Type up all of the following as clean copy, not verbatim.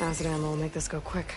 Acid ammo will make this go quick.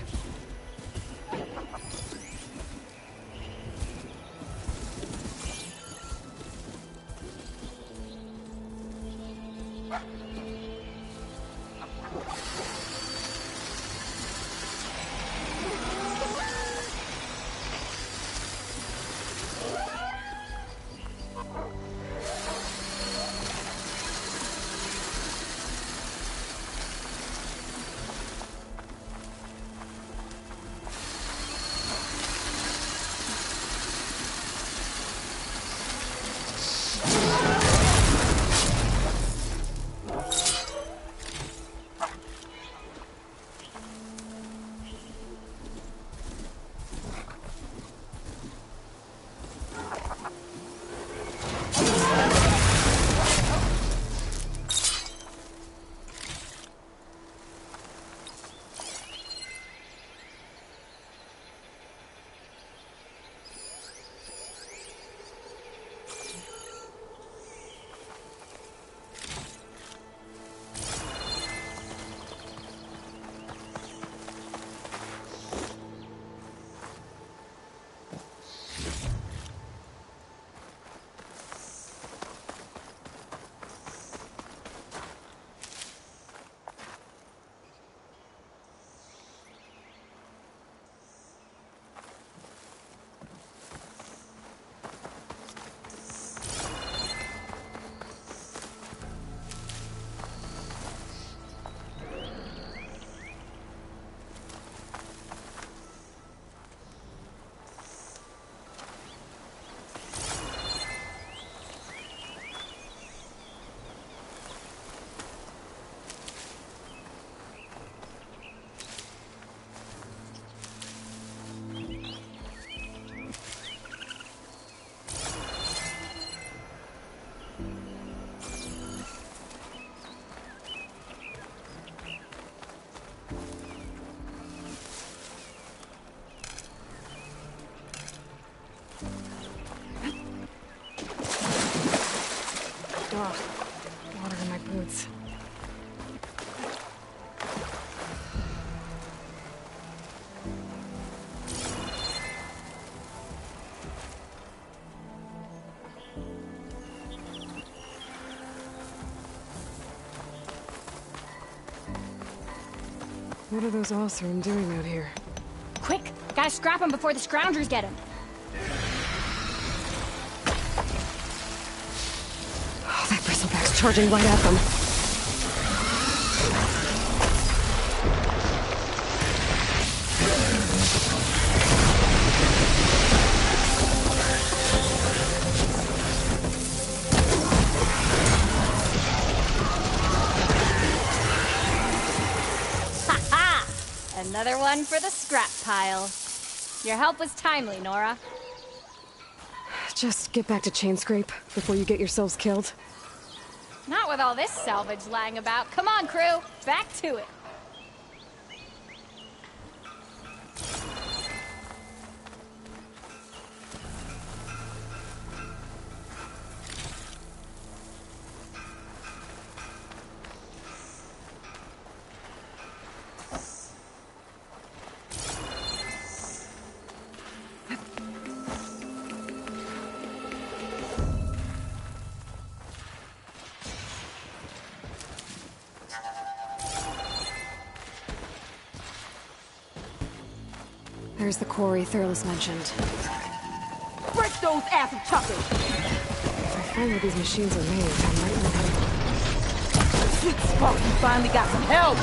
Ugh, water in my boots. What are those Oseram doing out here? Quick! Gotta scrap him before the Scroungers get him. Oh, that bristleback's charging right at them. Another one for the scrap pile. Your help was timely, Nora. Just get back to Chainscrape before you get yourselves killed. Not with all this salvage lying about. Come on, crew. Back to it. There's the quarry Thurles mentioned. Break those acid chuckers! If I find where these machines are made, I might know how to... Sweet spot, you finally got some help!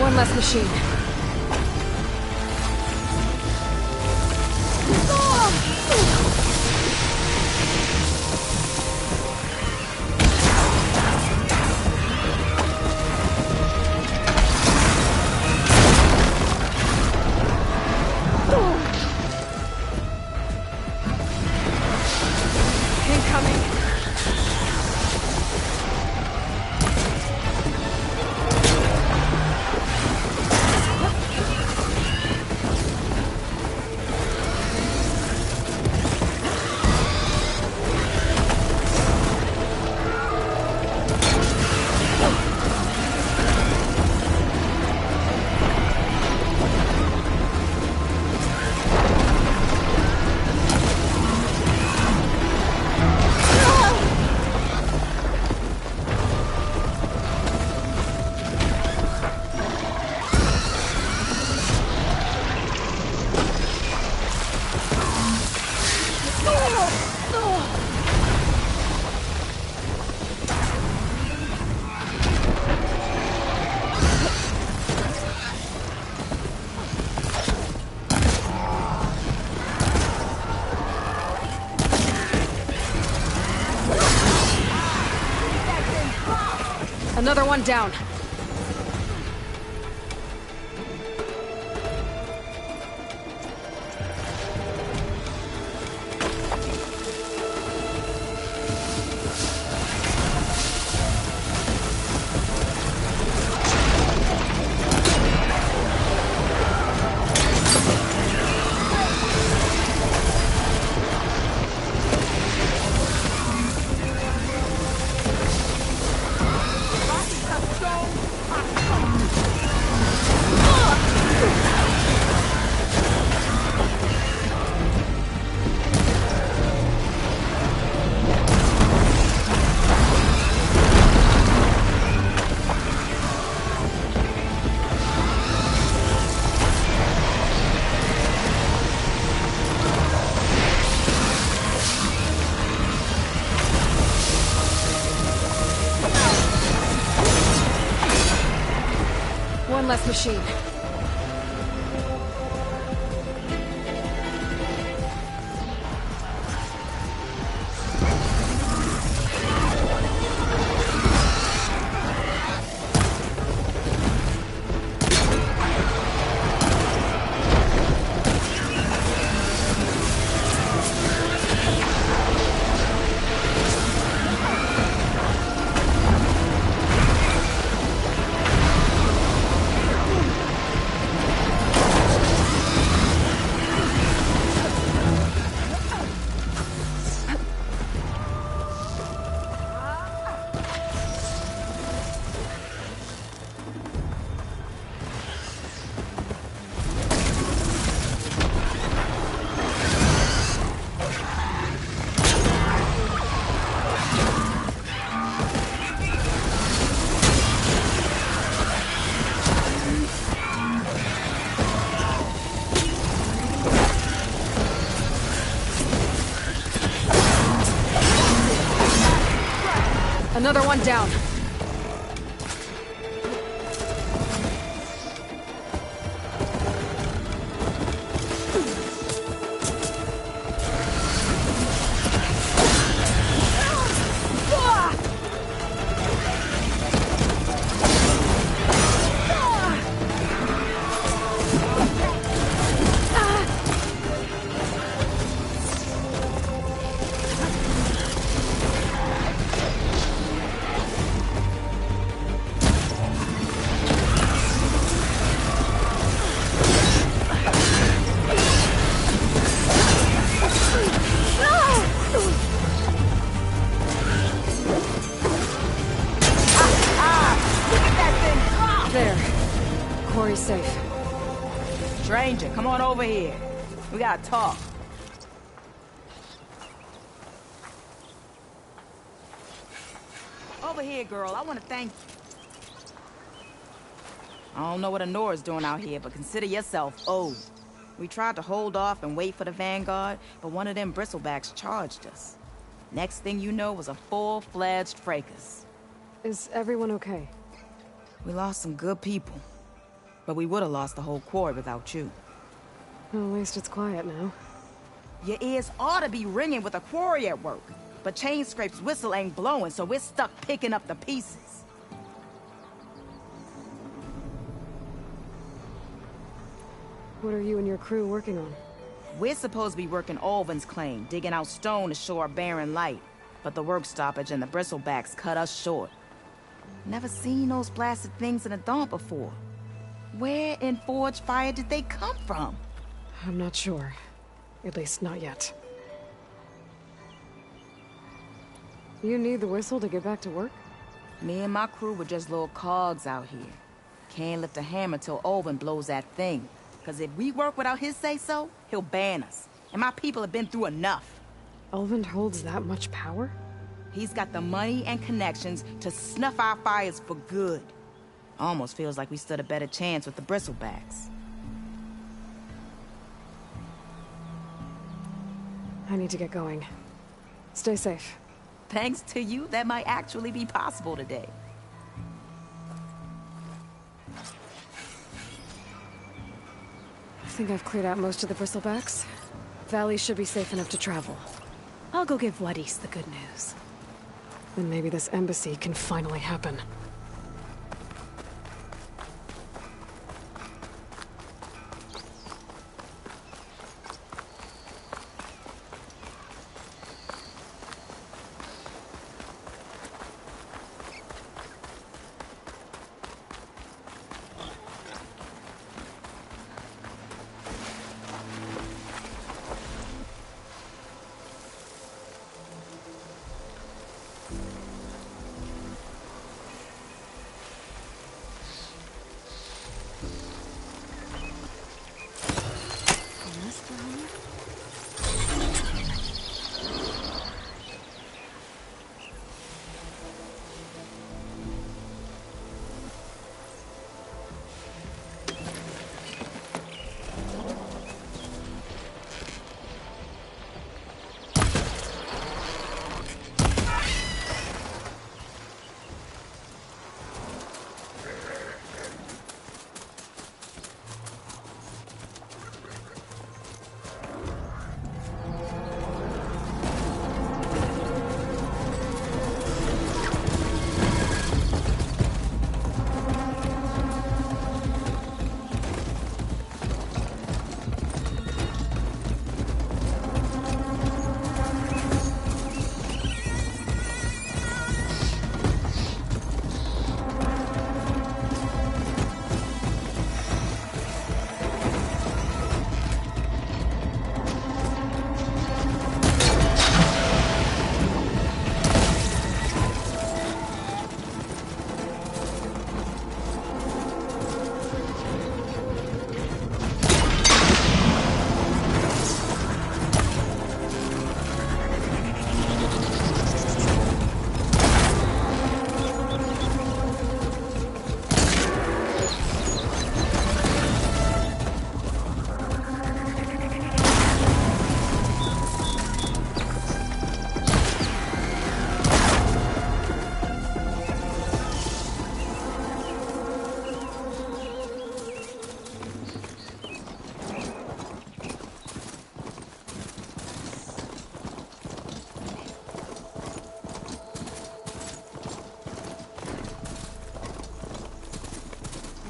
One less machine. Another one down. One less machine. Another one down. There. Corey's safe. Stranger, come on over here. We gotta talk. Over here, girl. I want to thank you. I don't know what Honora's doing out here, but consider yourself owed. We tried to hold off and wait for the Vanguard, but one of them bristlebacks charged us. Next thing you know was a full-fledged fracas. Is everyone okay? We lost some good people, but we would have lost the whole quarry without you. Well, at least it's quiet now. Your ears ought to be ringing with a quarry at work, but Chainscrape's whistle ain't blowing, so we're stuck picking up the pieces. What are you and your crew working on? We're supposed to be working Ulvin's claim, digging out stone to show our barren light, but the work stoppage and the bristlebacks cut us short. Never seen those blasted things in the dawn before. Where in Forge Fire did they come from? I'm not sure. At least not yet. You need the whistle to get back to work? Me and my crew were just little cogs out here. Can't lift a hammer till Ulvin blows that thing. Cause if we work without his say-so, he'll ban us. And my people have been through enough. Ulvin holds that much power? He's got the money and connections to snuff our fires for good. Almost feels like we stood a better chance with the bristlebacks. I need to get going. Stay safe. Thanks to you, that might actually be possible today. I think I've cleared out most of the bristlebacks. Valley should be safe enough to travel. I'll go give Wadis the good news. Then maybe this embassy can finally happen.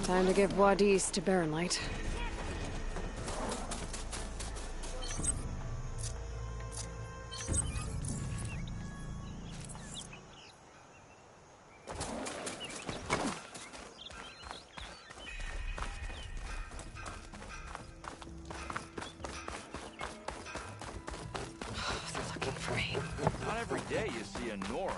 Time to give Wadis to Baronlight. They're looking for me. Not every day you see a Nora.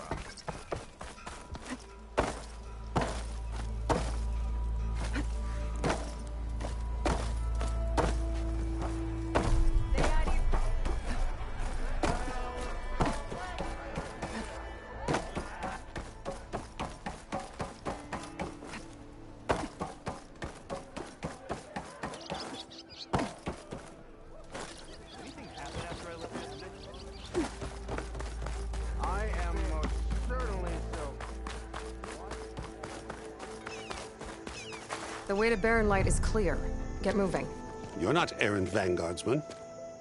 I am most certainly so. The way to Baronlight is clear. Get moving. You're not errant vanguardsman.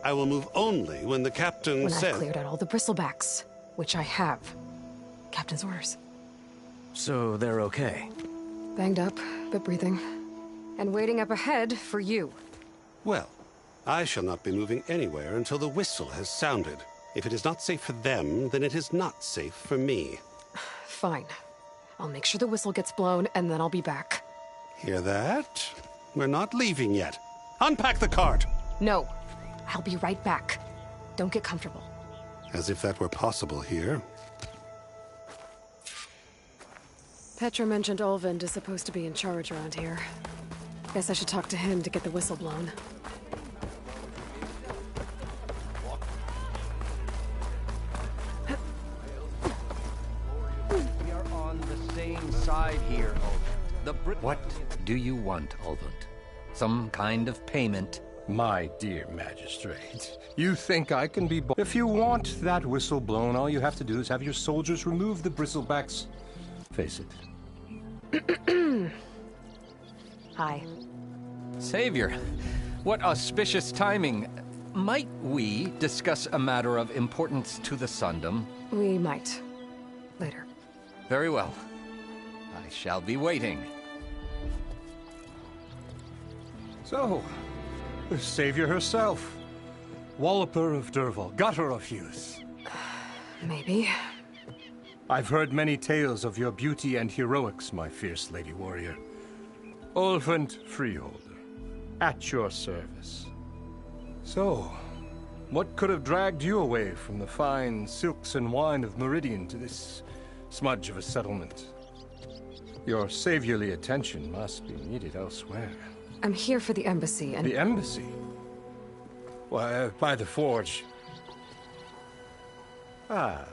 I will move only when the captain When says... I've cleared out all the bristlebacks, which I have. Captain's orders. So they're okay? Banged up, but breathing. And waiting up ahead for you. Well, I shall not be moving anywhere until the whistle has sounded. If it is not safe for them, then it is not safe for me. Fine. I'll make sure the whistle gets blown, and then I'll be back. Hear that? We're not leaving yet. Unpack the cart! No. I'll be right back. Don't get comfortable. As if that were possible here. Petra mentioned Olvind is supposed to be in charge around here. Guess I should talk to him to get the whistle blown. We are on the same side here, Olvend. What do you want, Olvund? Some kind of payment? My dear magistrate, you think I can be If you want that whistle blown, all you have to do is have your soldiers remove the bristlebacks. Face it. Hi. Savior, what auspicious timing. Might we discuss a matter of importance to the Sundom? We might. Later. Very well. I shall be waiting. So, the savior herself. Walloper of Derval, gutter of youth. Maybe. I've heard many tales of your beauty and heroics, my fierce lady warrior. Olvend Freeholder, at your service. So, what could have dragged you away from the fine silks and wine of Meridian to this smudge of a settlement? Your saviorly attention must be needed elsewhere. I'm here for the embassy and... The embassy? Why, by the forge. Ah.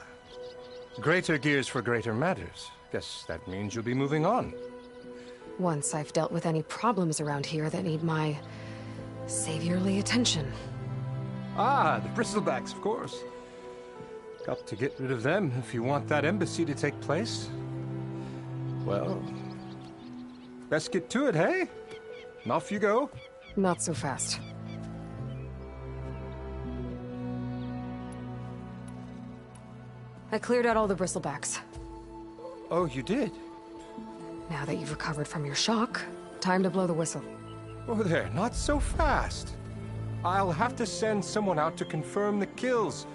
Greater gears for greater matters. Guess that means you'll be moving on. Once I've dealt with any problems around here that need my... saviorly attention. Ah, the bristlebacks, of course. Got to get rid of them if you want that embassy to take place. Well, best get to it, hey? And off you go. Not so fast. I cleared out all the bristlebacks. Oh, you did? Now that you've recovered from your shock, time to blow the whistle. Oh there, not so fast. I'll have to send someone out to confirm the kills.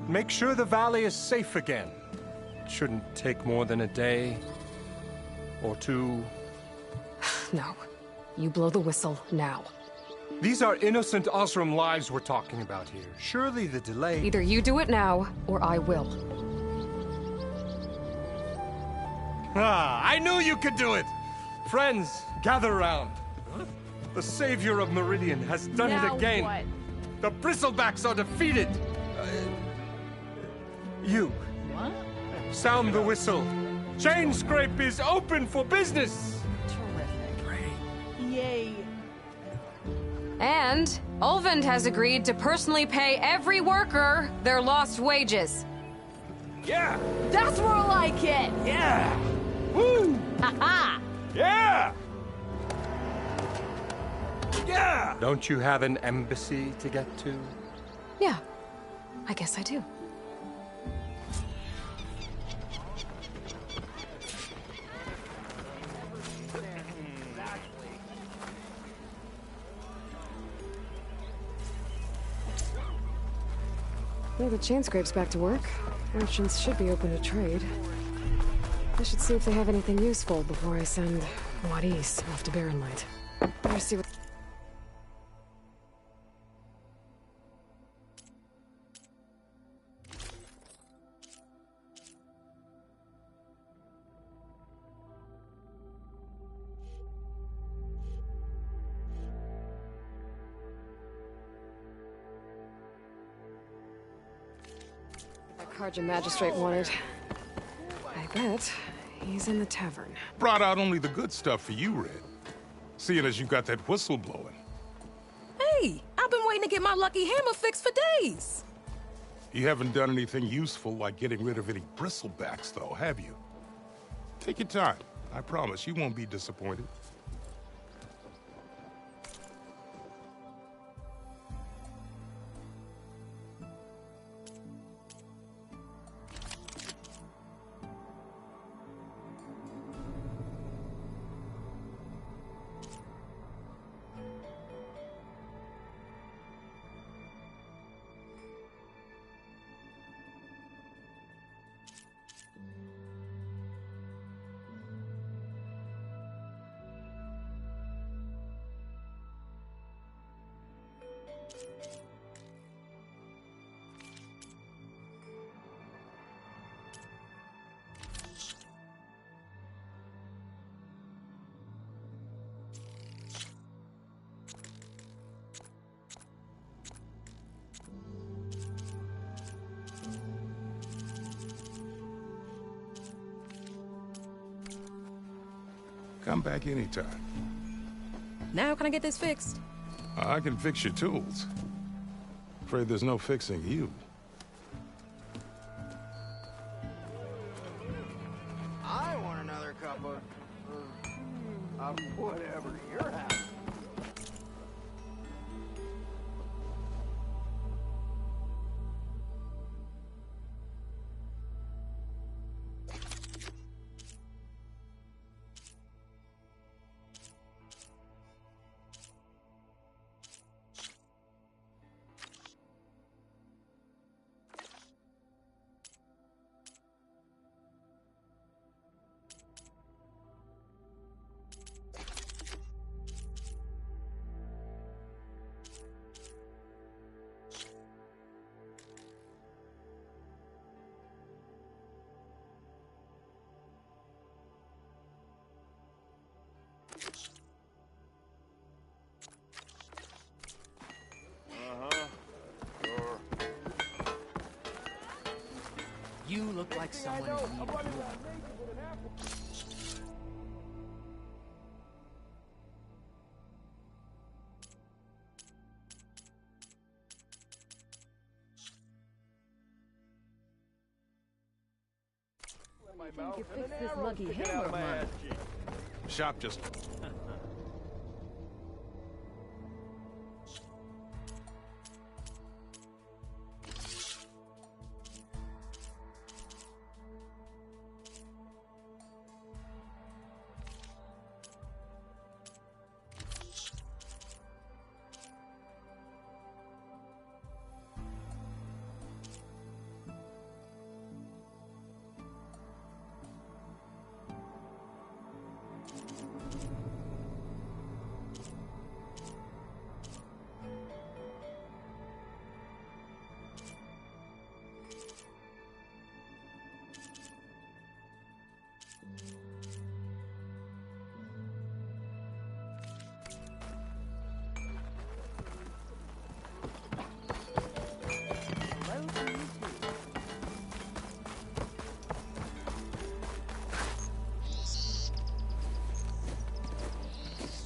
Make sure the valley is safe again. It shouldn't take more than a day. Or two. No. You blow the whistle now. These are innocent Osram lives we're talking about here. Surely the delay... Either you do it now, or I will. Ah, I knew you could do it! Friends, gather around. The savior of Meridian has done it again. What? The bristlebacks are defeated. You. What? Sound the whistle. Chain Scrape is open for business. Terrific. Yay. And Olvind has agreed to personally pay every worker their lost wages. Yeah! That's more like it! Yeah! Woo! Ha-ha! Yeah! Yeah! Don't you have an embassy to get to? Yeah, I guess I do. Now the chain scrape's back to work. Merchants should be open to trade. I should see if they have anything useful before I send Wadis off to Barren Light. Better see what... Carja magistrate wanted. I bet he's in the tavern. Brought out only the good stuff for you, Red. Seeing as you got that whistle blowing. Hey, I've been waiting to get my lucky hammer fixed for days. You haven't done anything useful like getting rid of any bristlebacks, though, have you? Take your time. I promise you won't be disappointed. Come back anytime. Now can I get this fixed? I can fix your tools. Afraid there's no fixing you. I want another cup of whatever you're having. You look like someone who needs more. You can fix this lucky hammer of mine. Shop just...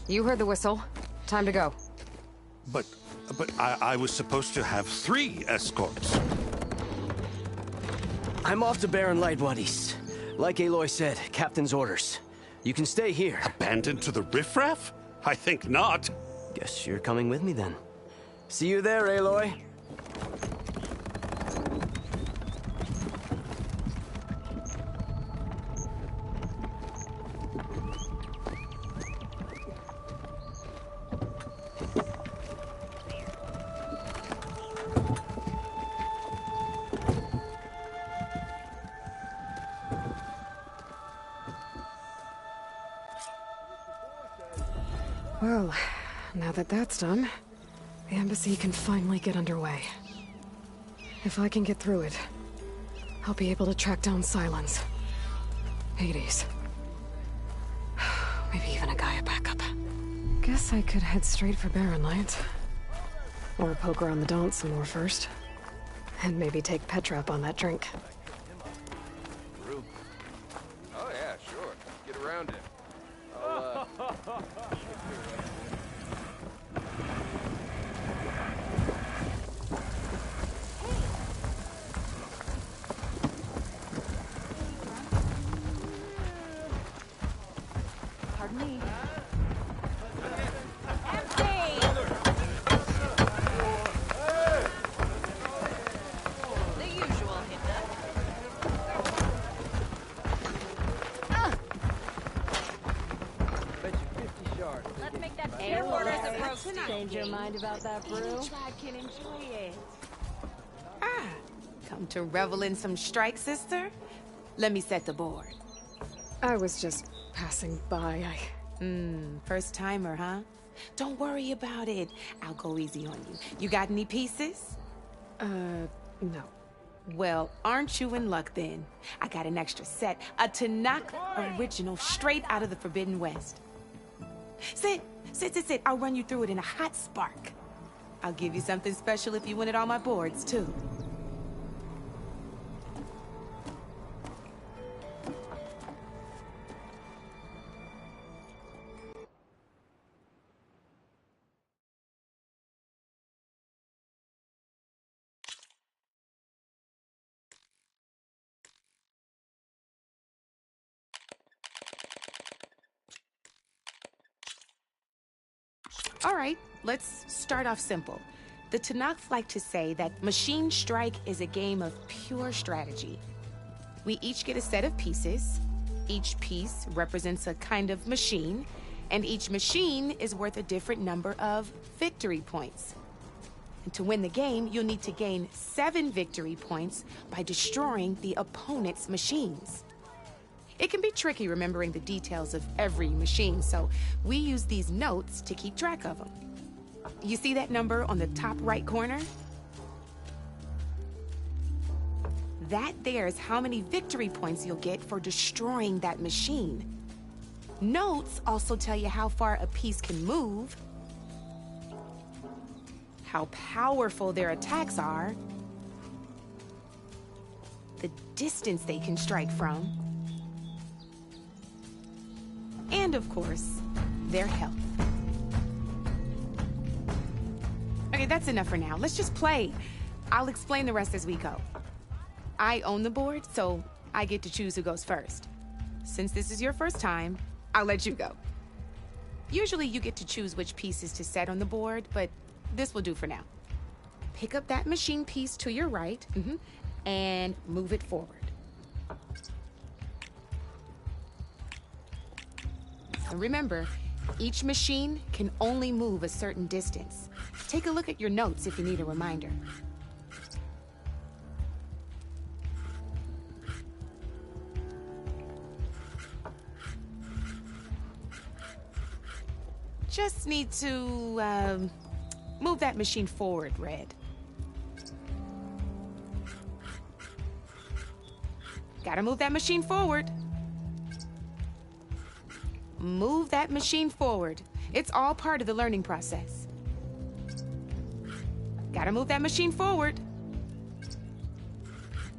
You heard the whistle. Time to go. But I was supposed to have 3 escorts. I'm off to Barren Light, Wadis. Like Aloy said, Captain's orders. You can stay here. Abandoned to the riffraff? I think not. Guess you're coming with me then. See you there, Aloy. Well, now that that's done, the embassy can finally get underway. If I can get through it, I'll be able to track down Silence. Hades. Maybe even a Gaia backup. Guess I could head straight for Barren Light. Or poke around the Daunt some more first. And maybe take Petra up on that drink. Oh yeah, sure. Get around it. Pardon me. Change your mind about that brew? Any tribe can enjoy it. Ah, come to revel in some strike, sister? Let me set the board. I was just passing by. First timer, huh? Don't worry about it. I'll go easy on you. You got any pieces? No. Well, aren't you in luck then? I got an extra set, a Tanakh original straight out of the Forbidden West. Sit. I'll run you through it in a hot spark. I'll give you something special if you win it on my boards, too. All right, let's start off simple. The Tanakh like to say that Machine Strike is a game of pure strategy. We each get a set of pieces. Each piece represents a kind of machine, and each machine is worth a different number of victory points. And to win the game, you'll need to gain 7 victory points by destroying the opponent's machines. It can be tricky remembering the details of every machine, so we use these notes to keep track of them. You see that number on the top right corner? That there is how many victory points you'll get for destroying that machine. Notes also tell you how far a piece can move, how powerful their attacks are, the distance they can strike from, and of course, their health. Okay, that's enough for now. Let's just play. I'll explain the rest as we go. I own the board, so I get to choose who goes first. Since this is your first time, I'll let you go. Usually you get to choose which pieces to set on the board, but this will do for now. Pick up that machine piece to your right, and move it forward. And remember, each machine can only move a certain distance. Take a look at your notes if you need a reminder. Just need to, move that machine forward, Red. Gotta move that machine forward. Move that machine forward. It's all part of the learning process. Gotta move that machine forward.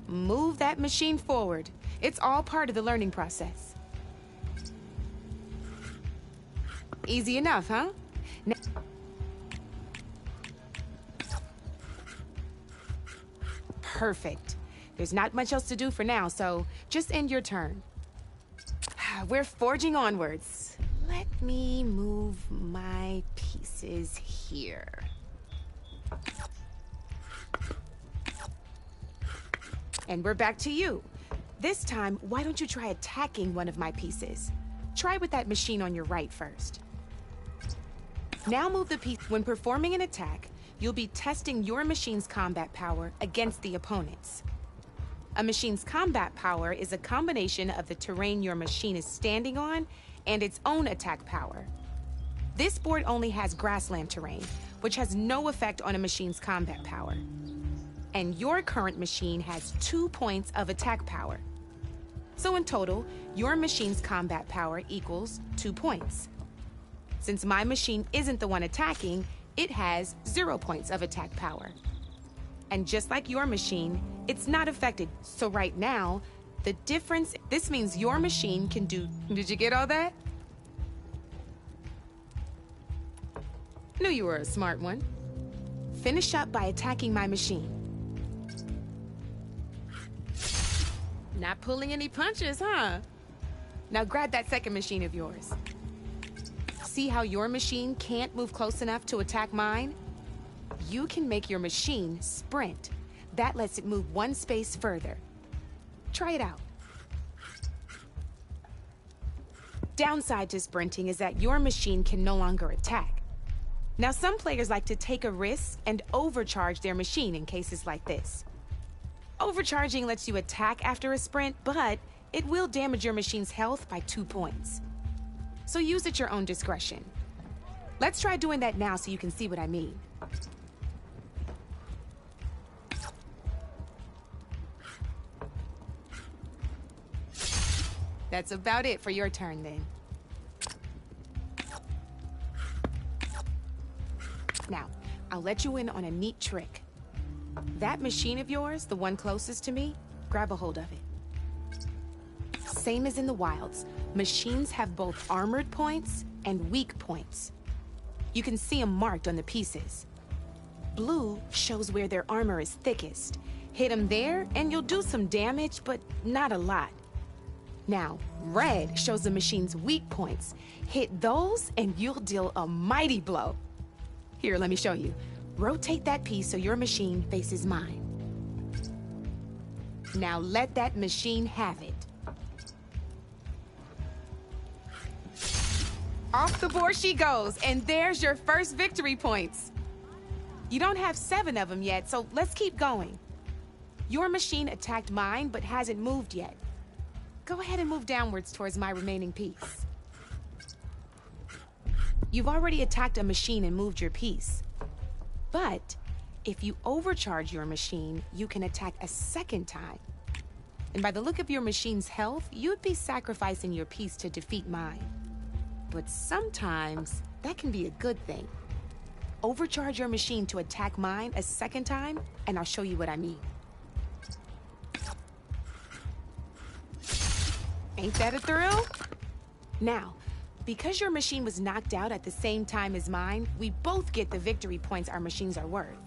Move that machine forward. It's all part of the learning process. Easy enough, huh? Now perfect. There's not much else to do for now, so just end your turn. We're forging onwards. Let me move my pieces here. And we're back to you. This time, why don't you try attacking one of my pieces? Try with that machine on your right first. Now move the piece. When performing an attack, you'll be testing your machine's combat power against the opponent's. A machine's combat power is a combination of the terrain your machine is standing on and its own attack power. This board only has grassland terrain, which has no effect on a machine's combat power. And your current machine has 2 points of attack power. So in total, your machine's combat power equals 2 points. Since my machine isn't the one attacking, it has 0 points of attack power. And just like your machine, it's not affected. So right now, the difference, this means your machine can do, did you get all that? Knew you were a smart one. Finish up by attacking my machine. Not pulling any punches, huh? Now grab that second machine of yours. See how your machine can't move close enough to attack mine? You can make your machine sprint. That lets it move 1 space further. Try it out. Downside to sprinting is that your machine can no longer attack. Now, some players like to take a risk and overcharge their machine in cases like this. Overcharging lets you attack after a sprint, but it will damage your machine's health by 2 points. So use at your own discretion. Let's try doing that now so you can see what I mean. That's about it for your turn, then. Now, I'll let you in on a neat trick. That machine of yours, the one closest to me, grab a hold of it. Same as in the wilds, machines have both armored points and weak points. You can see them marked on the pieces. Blue shows where their armor is thickest. Hit them there, and you'll do some damage, but not a lot. Now, red shows the machine's weak points. Hit those, and you'll deal a mighty blow. Here, let me show you. Rotate that piece so your machine faces mine. Now let that machine have it. Off the board she goes, and there's your first victory points. You don't have 7 of them yet, so let's keep going. Your machine attacked mine, but hasn't moved yet. Go ahead and move downwards towards my remaining piece. You've already attacked a machine and moved your piece. But if you overcharge your machine, you can attack a second time. And by the look of your machine's health, you'd be sacrificing your piece to defeat mine. But sometimes, that can be a good thing. Overcharge your machine to attack mine a second time, and I'll show you what I mean. Ain't that a thrill? Now, because your machine was knocked out at the same time as mine, we both get the victory points our machines are worth.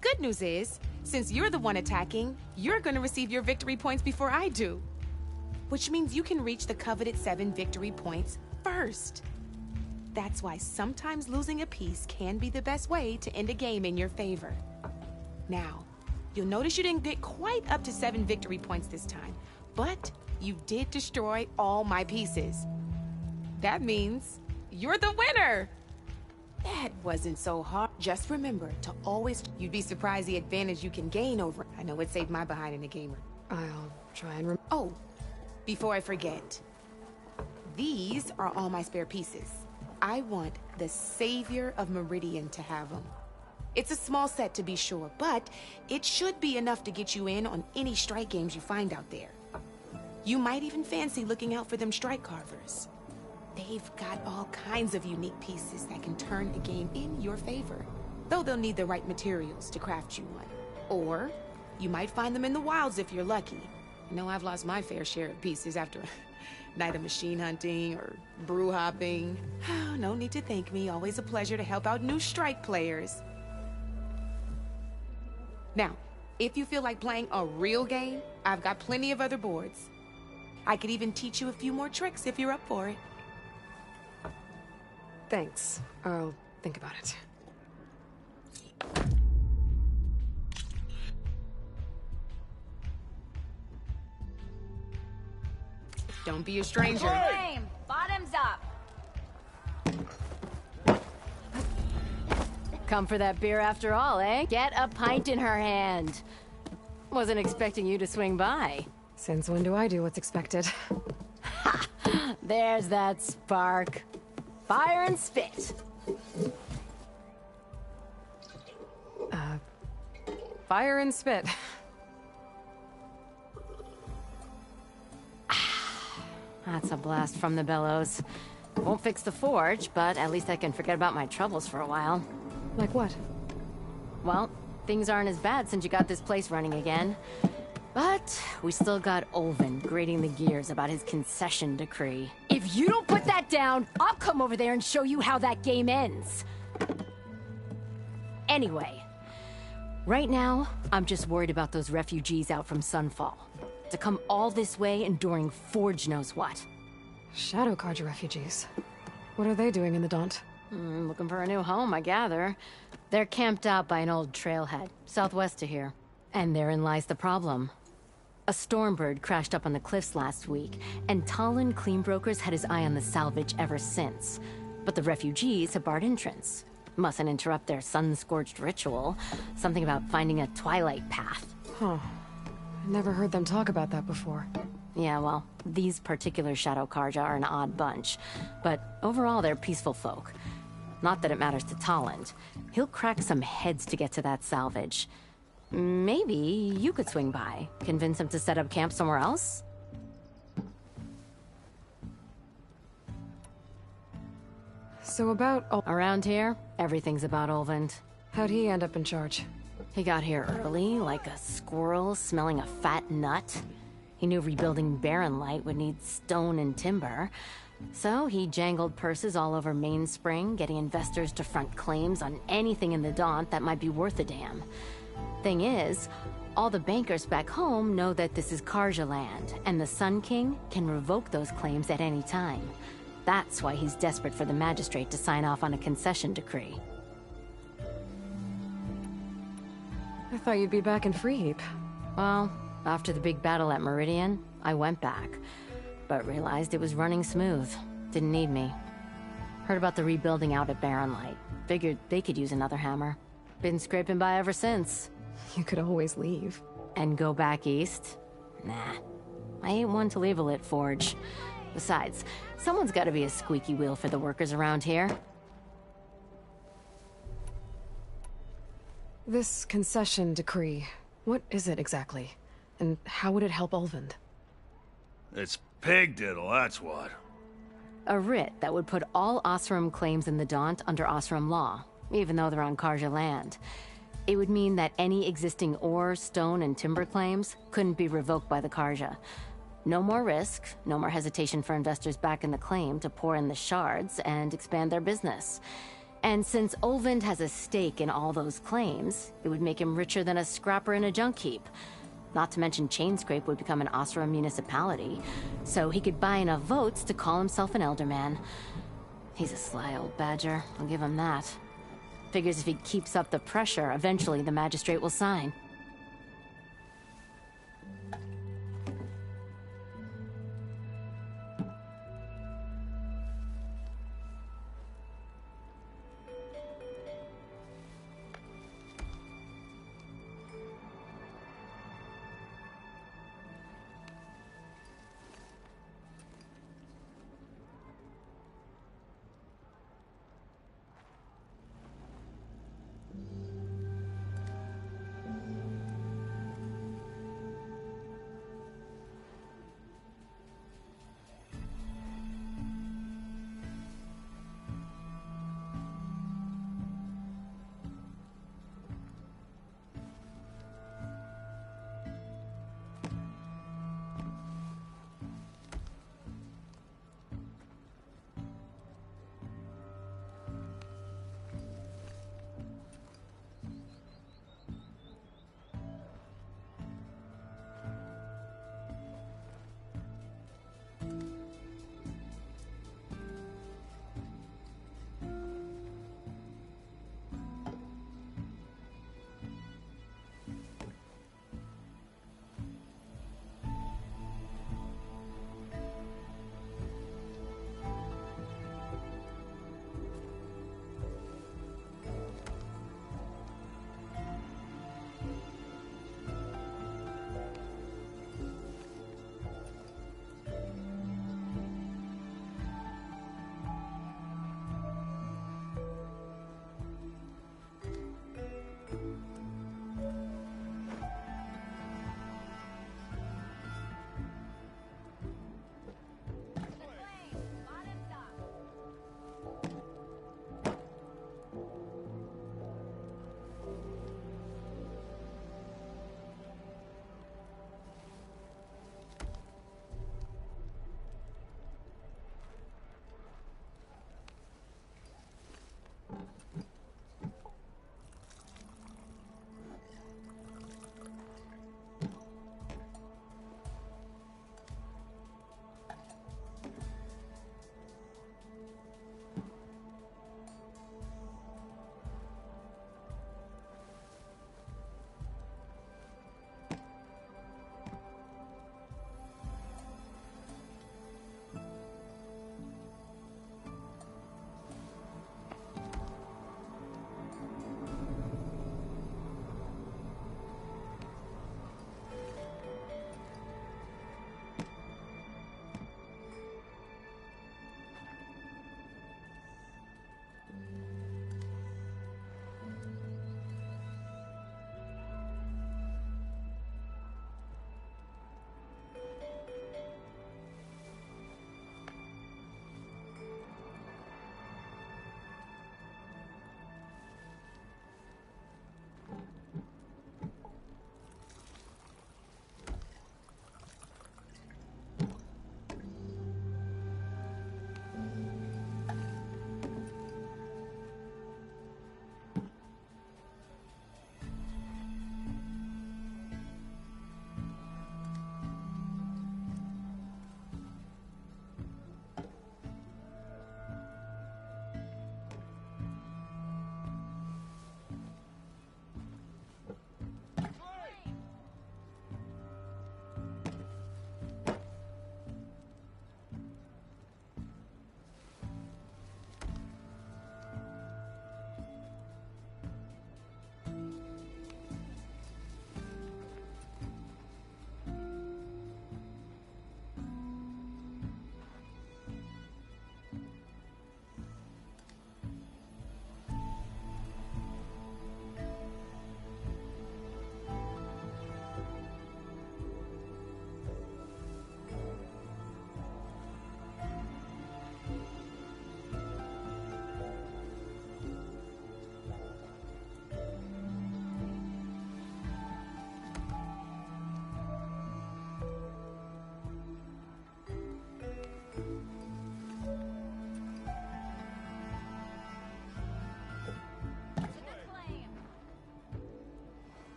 Good news is, since you're the one attacking, you're gonna receive your victory points before I do. Which means you can reach the coveted 7 victory points first. That's why sometimes losing a piece can be the best way to end a game in your favor. Now, you'll notice you didn't get quite up to 7 victory points this time, but you did destroy all my pieces. That means you're the winner! That wasn't so hard. Just remember to always... You'd be surprised the advantage you can gain over... I know it saved my behind in a gamer. I'll try and Oh, before I forget. These are all my spare pieces. I want the Savior of Meridian to have them. It's a small set to be sure, but it should be enough to get you in on any strike games you find out there. You might even fancy looking out for them strike carvers. They've got all kinds of unique pieces that can turn a game in your favor, though they'll need the right materials to craft you one. Or you might find them in the wilds if you're lucky. I know I've lost my fair share of pieces after a night of machine hunting or brew hopping. Oh, no need to thank me. Always a pleasure to help out new strike players. Now, if you feel like playing a real game, I've got plenty of other boards. I could even teach you a few more tricks if you're up for it. Thanks. I'll think about it. Don't be a stranger. Flame! Bottoms up! Come for that beer after all, eh? Get a pint in her hand. Wasn't expecting you to swing by. Since when do I do what's expected? Ha! There's that spark. Fire and spit. Fire and spit. That's a blast from the bellows. Won't fix the forge, but at least I can forget about my troubles for a while. Like what? Well, things aren't as bad since you got this place running again. But we still got Olvin grating the gears about his concession decree. If you don't put that down, I'll come over there and show you how that game ends. Anyway, right now, I'm just worried about those refugees out from Sunfall. To come all this way enduring Forge knows what. Shadow Carja refugees. What are they doing in the Daunt? Looking for a new home, I gather. They're camped out by an old trailhead, southwest of here. And therein lies the problem. A Stormbird crashed up on the cliffs last week, and Talon Cleanbrokers had his eye on the salvage ever since. But the refugees have barred entrance. Mustn't interrupt their sun-scorched ritual. Something about finding a twilight path. Huh. Never heard them talk about that before. Yeah, well, these particular Shadow Carja are an odd bunch. But overall, they're peaceful folk. Not that it matters to Talon. He'll crack some heads to get to that salvage. Maybe you could swing by, convince him to set up camp somewhere else? So about... Around here, everything's about Olvend. How'd he end up in charge? He got here early, like a squirrel smelling a fat nut. He knew rebuilding Barren Light would need stone and timber. So he jangled purses all over Mainspring, getting investors to front claims on anything in the Daunt that might be worth a damn. Thing is, all the bankers back home know that this is Carja land, and the Sun King can revoke those claims at any time. That's why he's desperate for the magistrate to sign off on a concession decree. I thought you'd be back in Freeheap. Well, after the big battle at Meridian, I went back, but realized it was running smooth. Didn't need me. Heard about the rebuilding out at Barren Light. Figured they could use another hammer. Been scraping by ever since. You could always leave. And go back east? Nah. I ain't one to leave a lit forge. Besides, someone's gotta be a squeaky wheel for the workers around here. This concession decree, what is it exactly? And how would it help Olvend? It's pig diddle, that's what. A writ that would put all Osram claims in the Daunt under Osram law, even though they're on Carja land. It would mean that any existing ore, stone, and timber claims couldn't be revoked by the Carja. No more risk, no more hesitation for investors back in the claim to pour in the shards and expand their business. And since Olvend has a stake in all those claims, it would make him richer than a scrapper in a junk heap. Not to mention Chainscrape would become an Osram municipality, so he could buy enough votes to call himself an Elderman. He's a sly old badger, I'll give him that. Figures if he keeps up the pressure, eventually the magistrate will sign.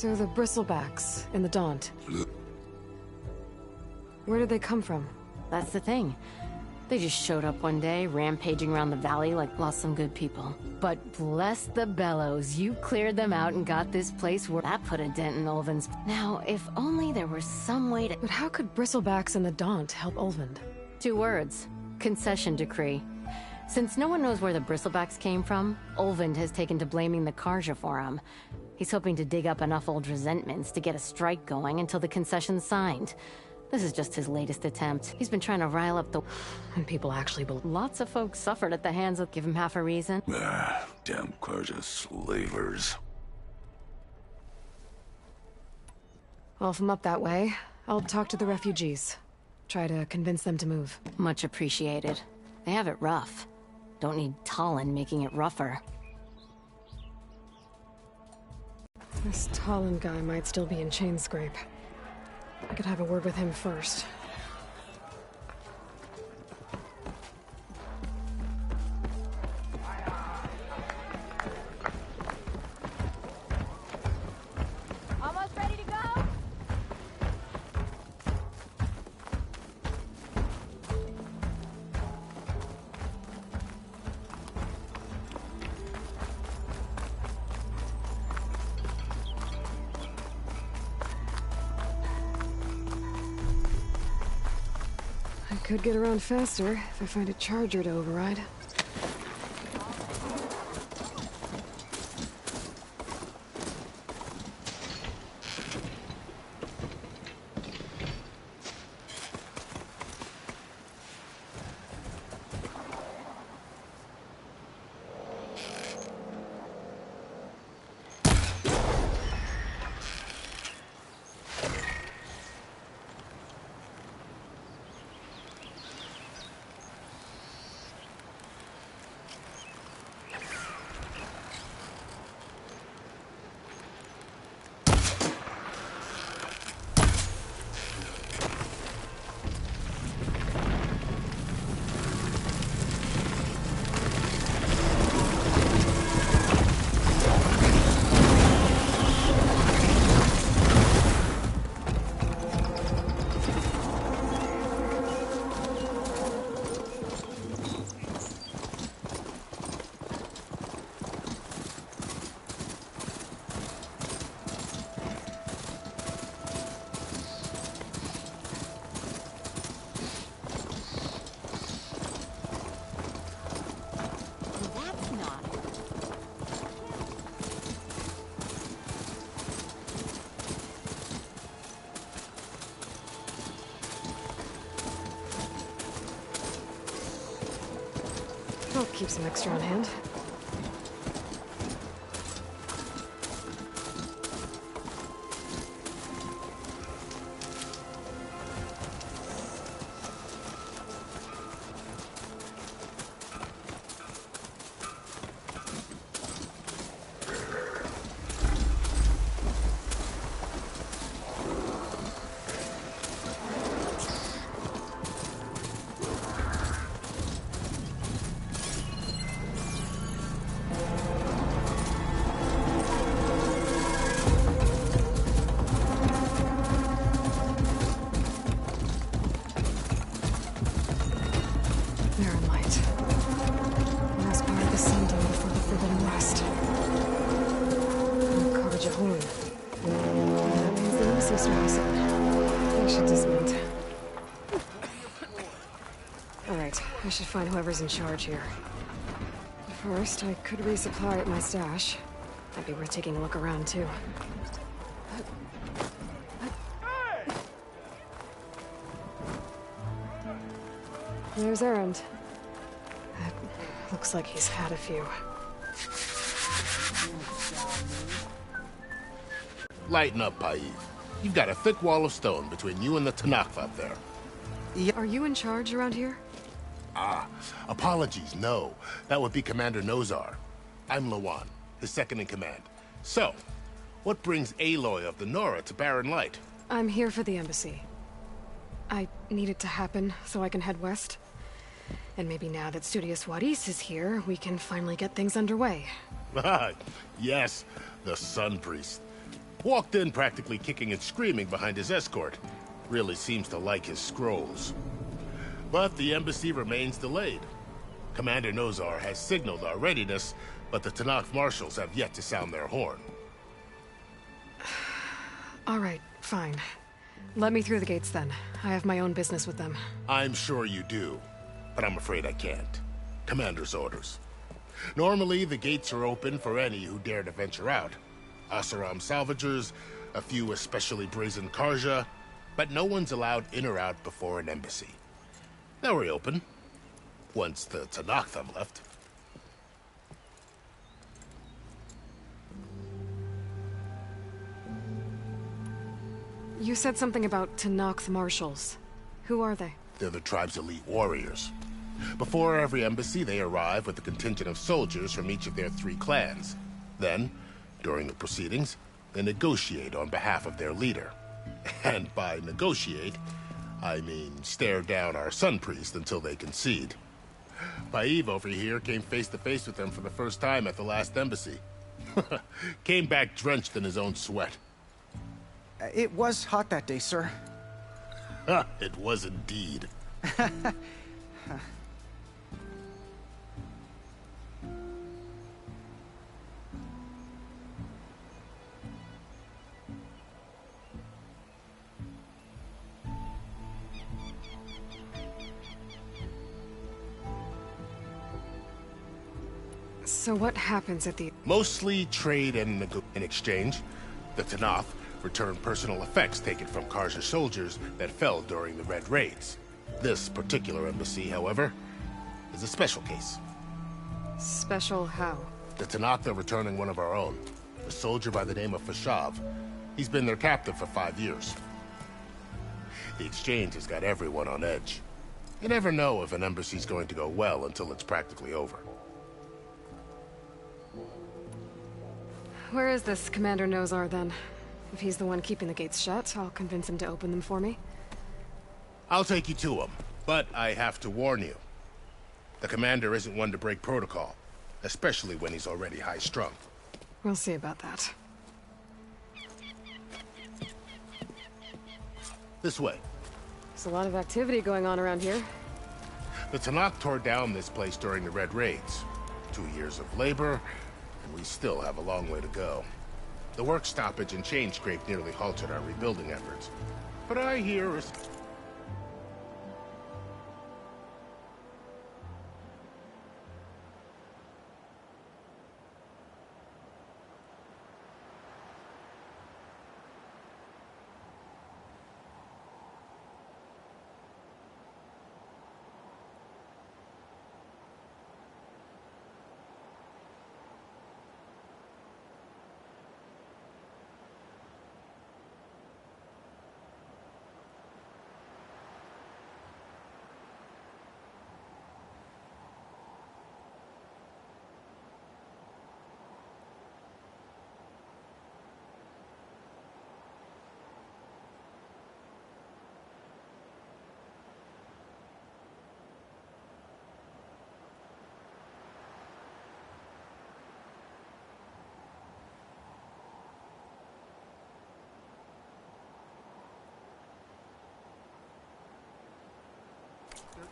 So the bristlebacks in the Daunt. Where did they come from? That's the thing. They just showed up one day, rampaging around the valley like lost some good people. But bless the bellows, you cleared them out and got this place where that put a dent in Ulvin's. Now, if only there was some way to... But how could Bristlebacks and the Daunt help Ulvund? 2 words. Concession decree. Since no one knows where the Bristlebacks came from, Ulvund has taken to blaming the Carja for them. He's hoping to dig up enough old resentments to get a strike going until the concession's signed. This is just his latest attempt. He's been trying to rile up the... And people actually believe... Lots of folks suffered at the hands of... Give him half a reason. Damn Carja slavers. Well, if I'm up that way, I'll talk to the refugees. Try to convince them to move. Much appreciated. They have it rough. Don't need Talon making it rougher. This Talon guy might still be in Chainscrape. I could have a word with him first. Almost ready to go? I could get around faster if I find a charger to override. I'll keep some extra on hand. I should find whoever's in charge here. First, I could resupply at my stash. Might be worth taking a look around, too. There's Erend. Looks like he's had a few. Lighten up, Paiz. You've got a thick wall of stone between you and the Tenakth up there. Are you in charge around here? Ah, apologies, no. That would be Commander Nozar. I'm Lawan, his second-in-command. So, what brings Aloy of the Nora to Barren Light? I'm here for the embassy. I need it to happen so I can head west. And maybe now that Studious Wadis is here, we can finally get things underway. Yes, the Sun Priest. Walked in practically kicking and screaming behind his escort. really seems to like his scrolls. But the embassy remains delayed. Commander Nozar has signaled our readiness, but the Tenakth marshals have yet to sound their horn. All right, fine. Let me through the gates then. I have my own business with them. I'm sure you do, but I'm afraid I can't. Commander's orders. Normally, the gates are open for any who dare to venture out. Oseram salvagers, a few especially brazen Karja, but no one's allowed in or out before an embassy. They'll reopen, once the Tenakth have left. You said something about Tenakth marshals. Who are they? They're the tribe's elite warriors. Before every embassy, they arrive with a contingent of soldiers from each of their 3 clans. Then, during the proceedings, they negotiate on behalf of their leader. And by negotiate, I mean stare down our Sun Priest until they concede. Paiv over here came face to face with them for the first time at the last embassy. Came back drenched in his own sweat. It was hot that day, sir. It was indeed. So what happens at the... Mostly trade and in exchange. The Tenakth return personal effects taken from Karja soldiers that fell during the Red Raids. This particular embassy, however, is a special case. Special how? The Tenakth are returning one of our own, a soldier by the name of Fashav. He's been their captive for 5 years. The exchange has got everyone on edge. You never know if an embassy's going to go well until it's practically over. Where is this Commander Nozar, then? If he's the one keeping the gates shut, I'll convince him to open them for me. I'll take you to him, but I have to warn you. The commander isn't one to break protocol, especially when he's already high-strung. We'll see about that. This way. There's a lot of activity going on around here. The Tenakth tore down this place during the Red Raids. 2 years of labor, and we still have a long way to go. The work stoppage and chain scrape nearly halted our rebuilding efforts. But I hear is...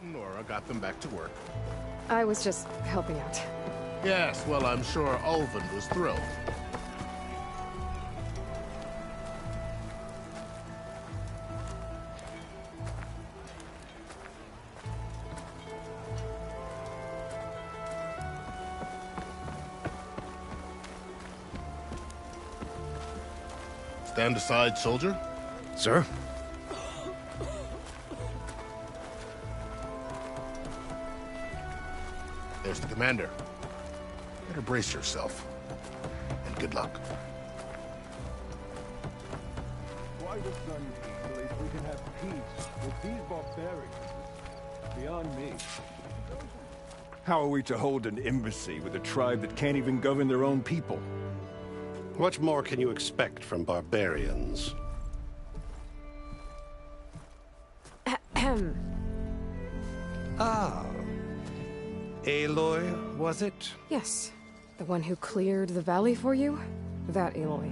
Nora got them back to work. I was just helping out. Yes, well, I'm sure Ulvund was thrilled. Stand aside, soldier. Sir? There's the commander. Better brace yourself. And good luck. Why the Sun People if we can have peace with these barbarians? Beyond me. How are we to hold an embassy with a tribe that can't even govern their own people? What more can you expect from barbarians? Ah. Aloy, was it? Yes. The one who cleared the valley for you? That Aloy.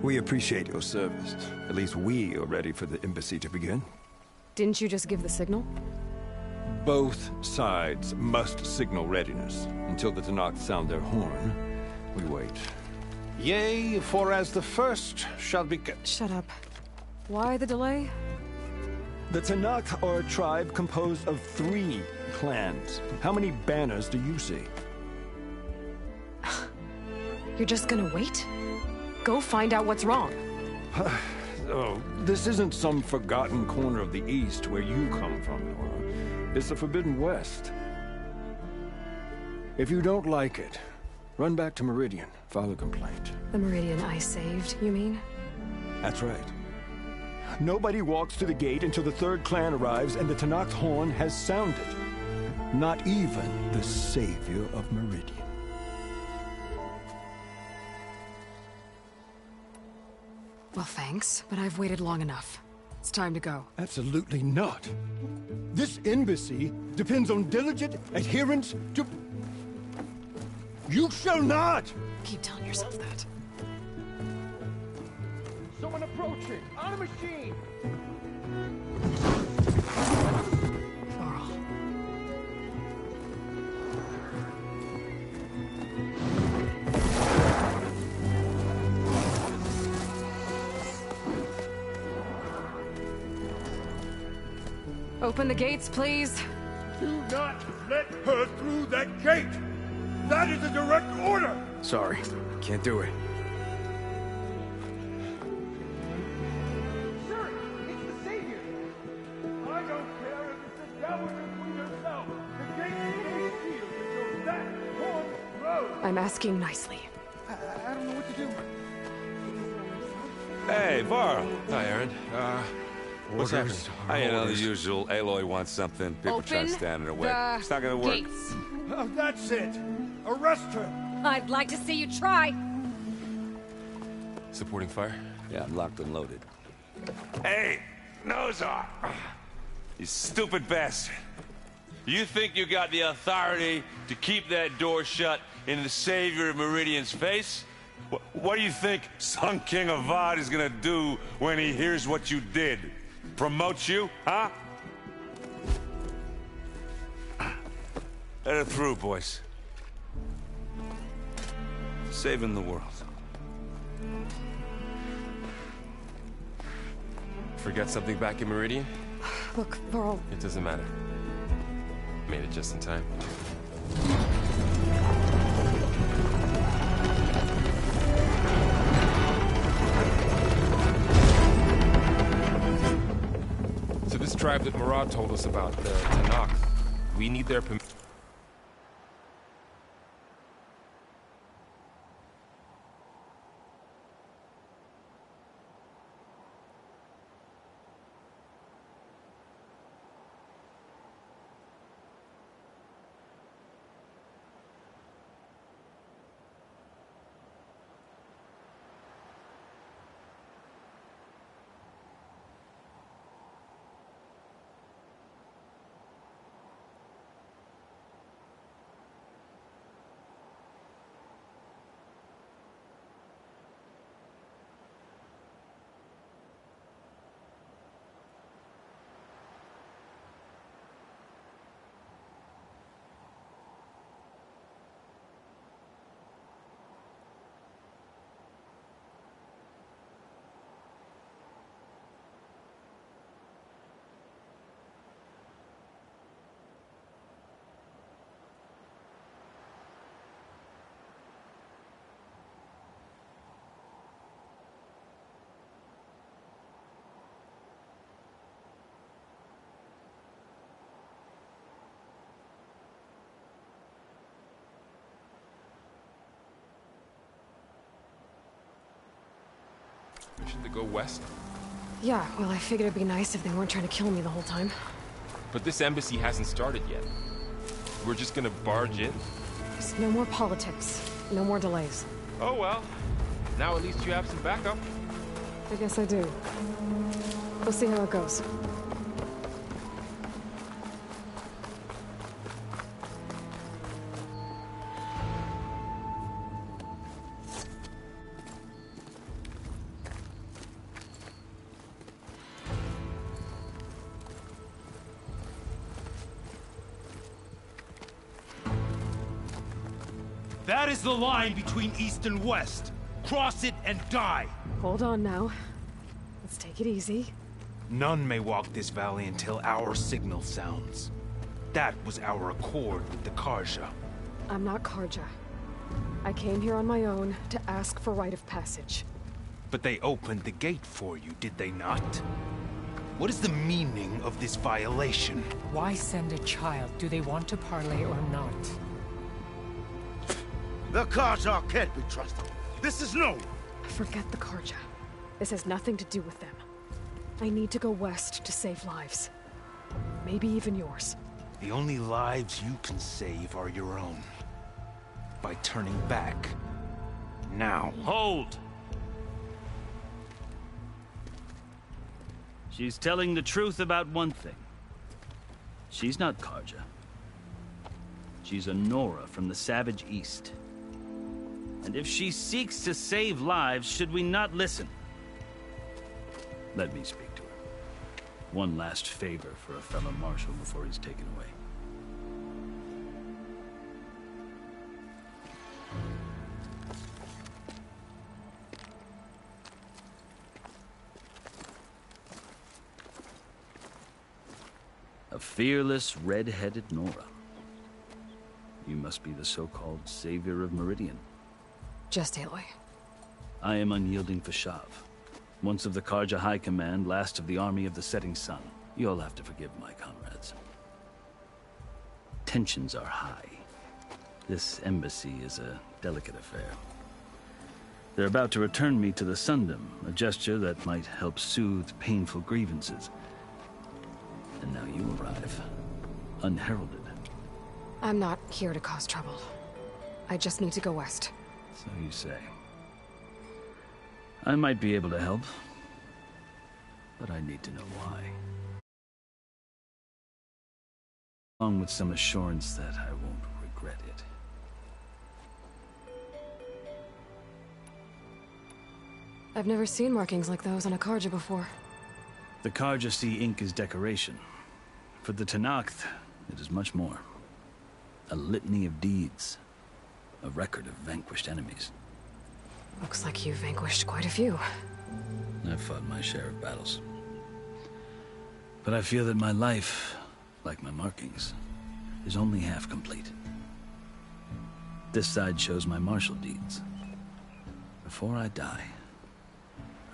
We appreciate your service. At least we are ready for the embassy to begin. Didn't you just give the signal? Both sides must signal readiness. Until the Tenakth sound their horn, we wait. Yea, for as the first shall be... Shut up. Why the delay? The Tenakth are a tribe composed of 3 clans. How many banners do you see? You're just gonna wait? Go find out what's wrong. Oh, this isn't some forgotten corner of the East where you come from, Nora. It's the Forbidden West. If you don't like it, run back to Meridian, file a complaint. The Meridian I saved, you mean? That's right. Nobody walks to the gate until the 3rd clan arrives and the Tenakth horn has sounded. Not even the savior of Meridian. Well, thanks, but I've waited long enough. It's time to go. Absolutely not. This embassy depends on diligent adherence to... You shall not! Keep telling yourself that. Someone approaching! On a machine! Varl. Open the gates, please. Do not let her through that gate! That is a direct order! Sorry, can't do it. Sir, it's the Savior! I don't care if it's the Dowager Queen herself! The gate stays sealed until that horn blows! I'm asking nicely. I don't know what to do. Hey, Varl. Hi, Aaron. What's happening? You know, the usual. Aloy wants something. People try to stand in her way. It's not gonna work. Gates. Oh, that's it! Arrest her! I'd like to see you try. Supporting fire? Yeah, I'm locked and loaded. Hey, Nozar! You stupid bastard. You think you got the authority to keep that door shut in the savior of Meridian's face? What do you think Sun King Avad is gonna do when he hears what you did? Promote you, huh? Let her through, boys. Saving the world. Forget something back in Meridian? Look, Varl. It doesn't matter. Made it just in time. So this tribe that Murad told us about, the Tenakth, we need their permission. Mission to go west? Yeah, well, I figured it'd be nice if they weren't trying to kill me the whole time. But this embassy hasn't started yet. We're just gonna barge in? Just no more politics. No more delays. Oh well. Now at least you have some backup. I guess I do. We'll see how it goes. That is the line between East and West. Cross it and die. Hold on now. Let's take it easy. None may walk this valley until our signal sounds. That was our accord with the Carja. I'm not Carja. I came here on my own to ask for rite of passage. But they opened the gate for you, did they not? What is the meaning of this violation? Why send a child? Do they want to parley or not? The Carja can't be trusted. This is known. Forget the Carja. This has nothing to do with them. I need to go west to save lives. Maybe even yours. The only lives you can save are your own. By turning back. Now. Hold! She's telling the truth about one thing. She's not Carja. She's a Nora from the Savage East. And if she seeks to save lives, should we not listen? Let me speak to her. One last favor for a fellow marshal before he's taken away. A fearless, red-headed Nora. You must be the so-called savior of Meridian. Just Aloy. I am unyielding Fashav. Once of the Carja High Command, last of the army of the setting sun. You'll have to forgive my comrades. Tensions are high. This embassy is a delicate affair. They're about to return me to the Sundom, a gesture that might help soothe painful grievances. And now you arrive, unheralded. I'm not here to cause trouble. I just need to go west. So you say. I might be able to help, but I need to know why. Along with some assurance that I won't regret it. I've never seen markings like those on a Carja before. The Carja see ink as decoration. For the Tenakth, it is much more. A litany of deeds. A record of vanquished enemies. Looks like you've vanquished quite a few. I've fought my share of battles. But I feel that my life, like my markings, is only half complete. This side shows my martial deeds. Before I die,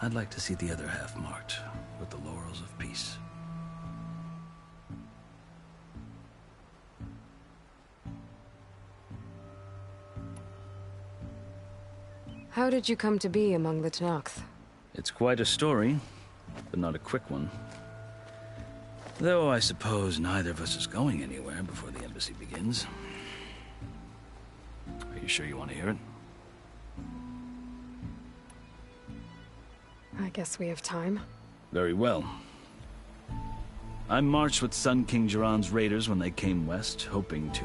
I'd like to see the other half marked with the laurels of peace. How did you come to be among the Tenakth? It's quite a story, but not a quick one. Though I suppose neither of us is going anywhere before the embassy begins. Are you sure you want to hear it? I guess we have time. Very well. I marched with Sun King Jiran's raiders when they came west, hoping to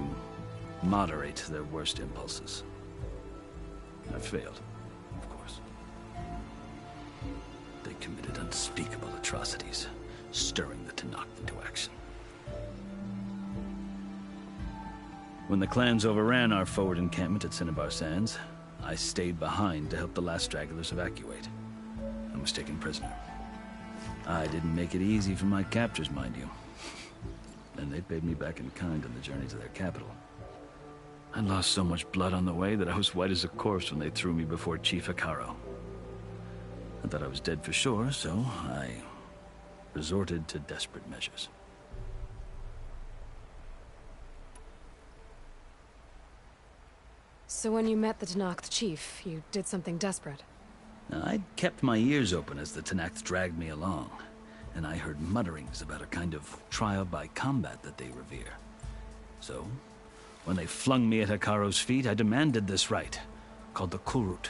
moderate their worst impulses. I failed, of course. They committed unspeakable atrocities, stirring the Tenakth into action. When the clans overran our forward encampment at Cinnabar Sands, I stayed behind to help the last stragglers evacuate, and was taken prisoner. I didn't make it easy for my captors, mind you. And they paid me back in kind on the journey to their capital. I lost so much blood on the way that I was white as a corpse when they threw me before Chief Hekarro. I thought I was dead for sure, so I resorted to desperate measures. So when you met the Tenakth chief, you did something desperate? I'd kept my ears open as the Tenakth dragged me along, and I heard mutterings about a kind of trial by combat that they revere. So, when they flung me at Hekarro's feet, I demanded this rite, called the Kulrut,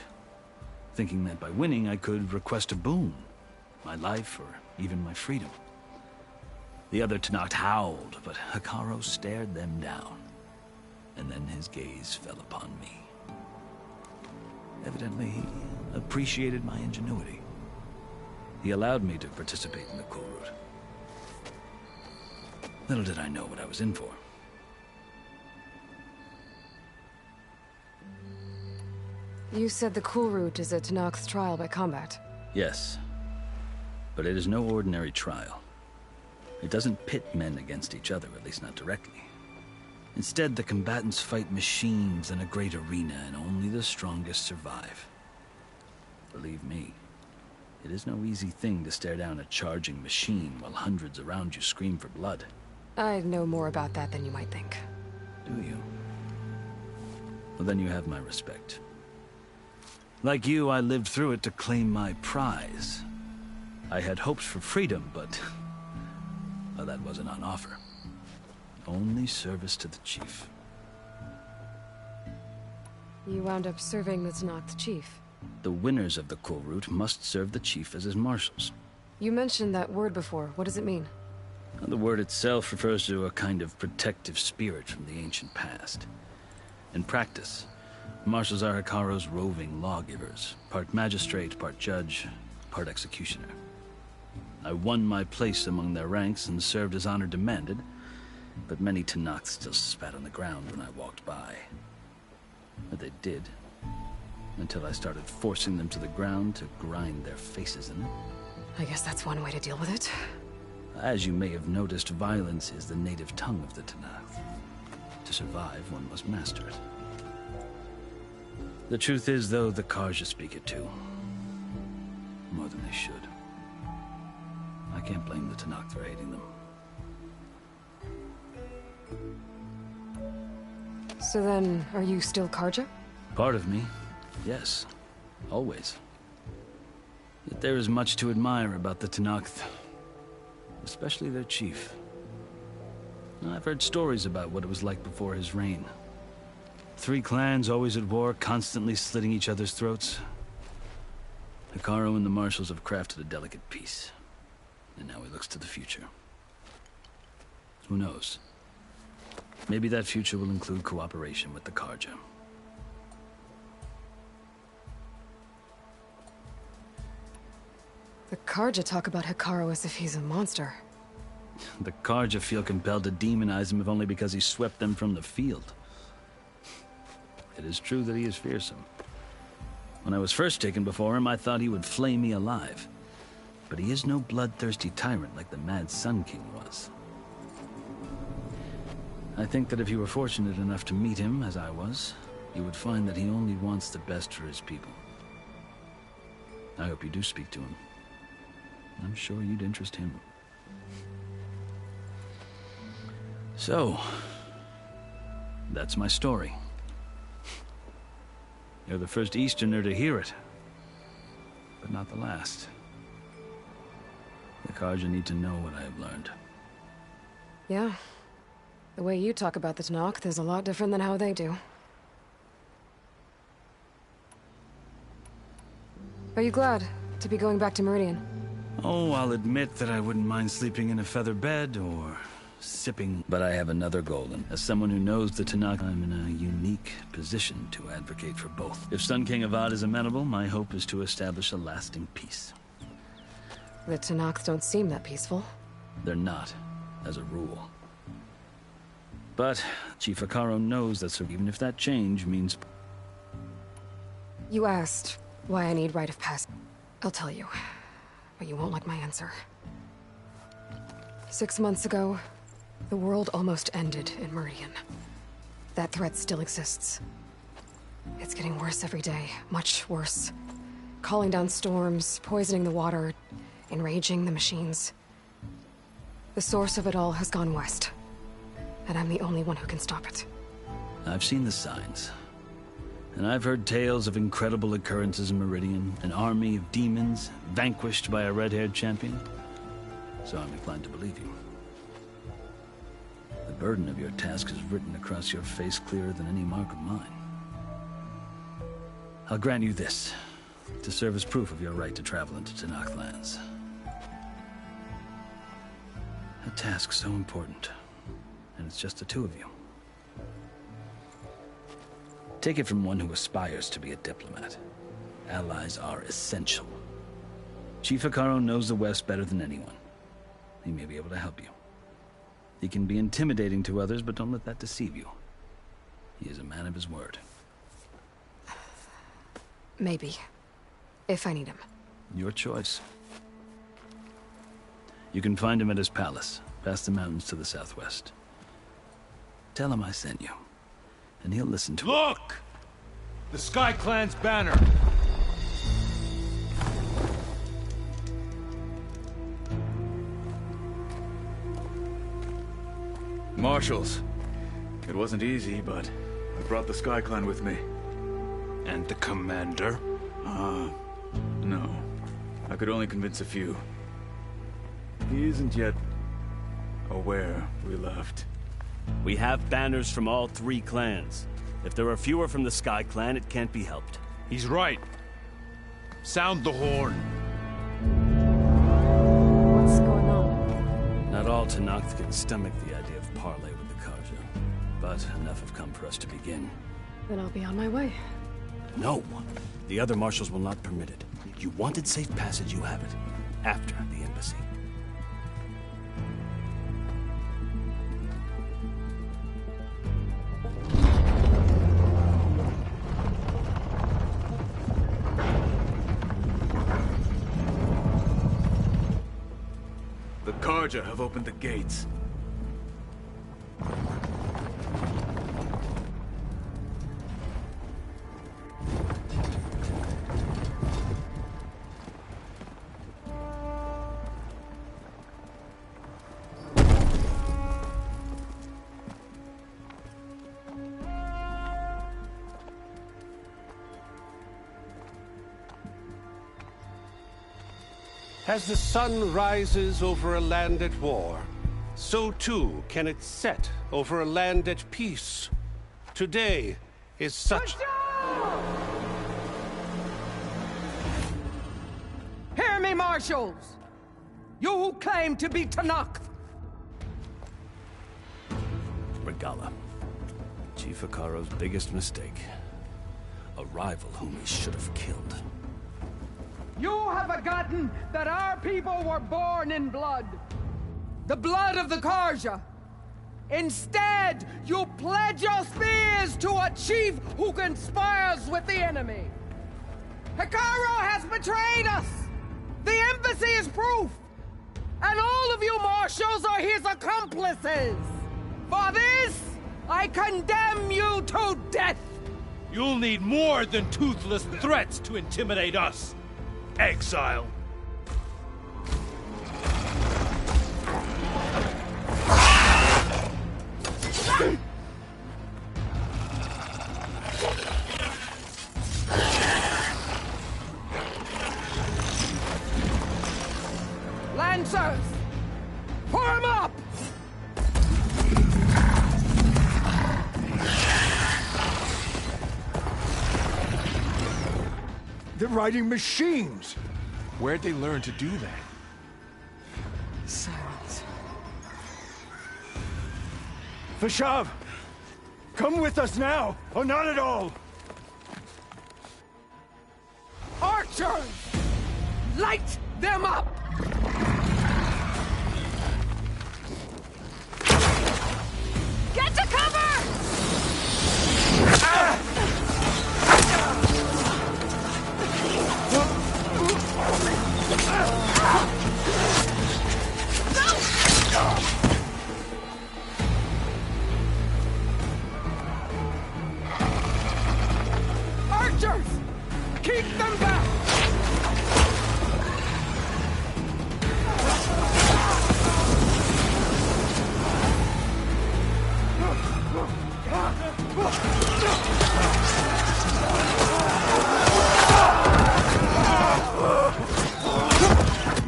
thinking that by winning I could request a boon, my life or even my freedom. The other Tenakth howled, but Hekarro stared them down, and then his gaze fell upon me. Evidently, he appreciated my ingenuity. He allowed me to participate in the Kulrut. Little did I know what I was in for. You said the Cool Route is a Tenakth's trial by combat. Yes. But it is no ordinary trial. It doesn't pit men against each other, at least not directly. Instead, the combatants fight machines in a great arena, and only the strongest survive. Believe me, it is no easy thing to stare down a charging machine while hundreds around you scream for blood. I know more about that than you might think. Do you? Well, then you have my respect. Like you, I lived through it to claim my prize. I had hopes for freedom, but well, that wasn't on offer. Only service to the chief. You wound up serving the Tenakth chief. The winners of the Cool Route must serve the chief as his marshals. You mentioned that word before. What does it mean? The word itself refers to a kind of protective spirit from the ancient past. In practice, marshals are Hekarro's roving lawgivers, part magistrate, part judge, part executioner. I won my place among their ranks and served as honor demanded, but many Tenakths still spat on the ground when I walked by. But they did, until I started forcing them to the ground to grind their faces in it. I guess that's one way to deal with it. As you may have noticed, violence is the native tongue of the Tenakth. To survive, one must master it. The truth is, though, the Carja speak it too. More than they should. I can't blame the Tenakth for hating them. So then, are you still Carja? Part of me, yes. Always. Yet there is much to admire about the Tenakth. Especially their chief. I've heard stories about what it was like before his reign. 3 clans always at war, constantly slitting each other's throats. Hekarro and the marshals have crafted a delicate peace. And now he looks to the future. Who knows? Maybe that future will include cooperation with the Carja. The Carja talk about Hekarro as if he's a monster. The Carja feel compelled to demonize him if only because he swept them from the field. It is true that he is fearsome. When I was first taken before him, I thought he would flay me alive. But he is no bloodthirsty tyrant like the Mad Sun King was. I think that if you were fortunate enough to meet him, as I was, you would find that he only wants the best for his people. I hope you do speak to him. I'm sure you'd interest him. So, that's my story. You're the first Easterner to hear it, but not the last. The Carja need to know what I have learned. Yeah. The way you talk about the Tenakth is a lot different than how they do. Are you glad to be going back to Meridian? Oh, I'll admit that I wouldn't mind sleeping in a feather bed or sipping, but I have another goal, and as someone who knows the Tenakth, I'm in a unique position to advocate for both. If Sun King Avad is amenable, my hope is to establish a lasting peace. The Tenakth don't seem that peaceful. They're not, as a rule. But Chief Hekarro knows that, so even if that change means... You asked why I need rite of passage. I'll tell you, but you won't like my answer. 6 months ago, the world almost ended in Meridian. That threat still exists. It's getting worse every day, much worse. Calling down storms, poisoning the water, enraging the machines. The source of it all has gone west, and I'm the only one who can stop it. I've seen the signs. And I've heard tales of incredible occurrences in Meridian, an army of demons vanquished by a red-haired champion. So I'm inclined to believe you. The burden of your task is written across your face clearer than any mark of mine. I'll grant you this, to serve as proof of your right to travel into Tenakth lands. A task so important, and it's just the 2 of you. Take it from one who aspires to be a diplomat. Allies are essential. Chief Hekarro knows the West better than anyone. He may be able to help you. He can be intimidating to others, but don't let that deceive you. He is a man of his word. Maybe. If I need him. Your choice. You can find him at his palace, past the mountains to the southwest. Tell him I sent you, and he'll listen to it. Look! The Sky Clan's banner! Marshals. It wasn't easy, but I brought the Sky Clan with me. And the commander? No. I could only convince a few. He isn't yet aware we left. We have banners from all 3 clans. If there are fewer from the Sky Clan, it can't be helped. He's right. Sound the horn. What's going on? Not all Tenakth can stomach the idea of parley with the Carja, but enough have come for us to begin. Then I'll be on my way. No. The other marshals will not permit it. You wanted safe passage, you have it. After the embassy. The Carja have opened the gates. As the sun rises over a land at war, so too can it set over a land at peace. Today is such... Hear me, marshals! You who claim to be Tenakth! Regalla. Chief Hekarro's biggest mistake. A rival whom he should have killed. You have forgotten that our people were born in blood. The blood of the Carja. Instead, you pledge your spears to a chief who conspires with the enemy. Hekarro has betrayed us! The embassy is proof! And all of you marshals are his accomplices! For this, I condemn you to death! You'll need more than toothless threats to intimidate us. Exile. Lancers! Form up! They're riding machines! Where'd they learn to do that? Silence. Vashav! Come with us now, or not at all! Archers! Light them up! Get to cover! Archers! Keep them back!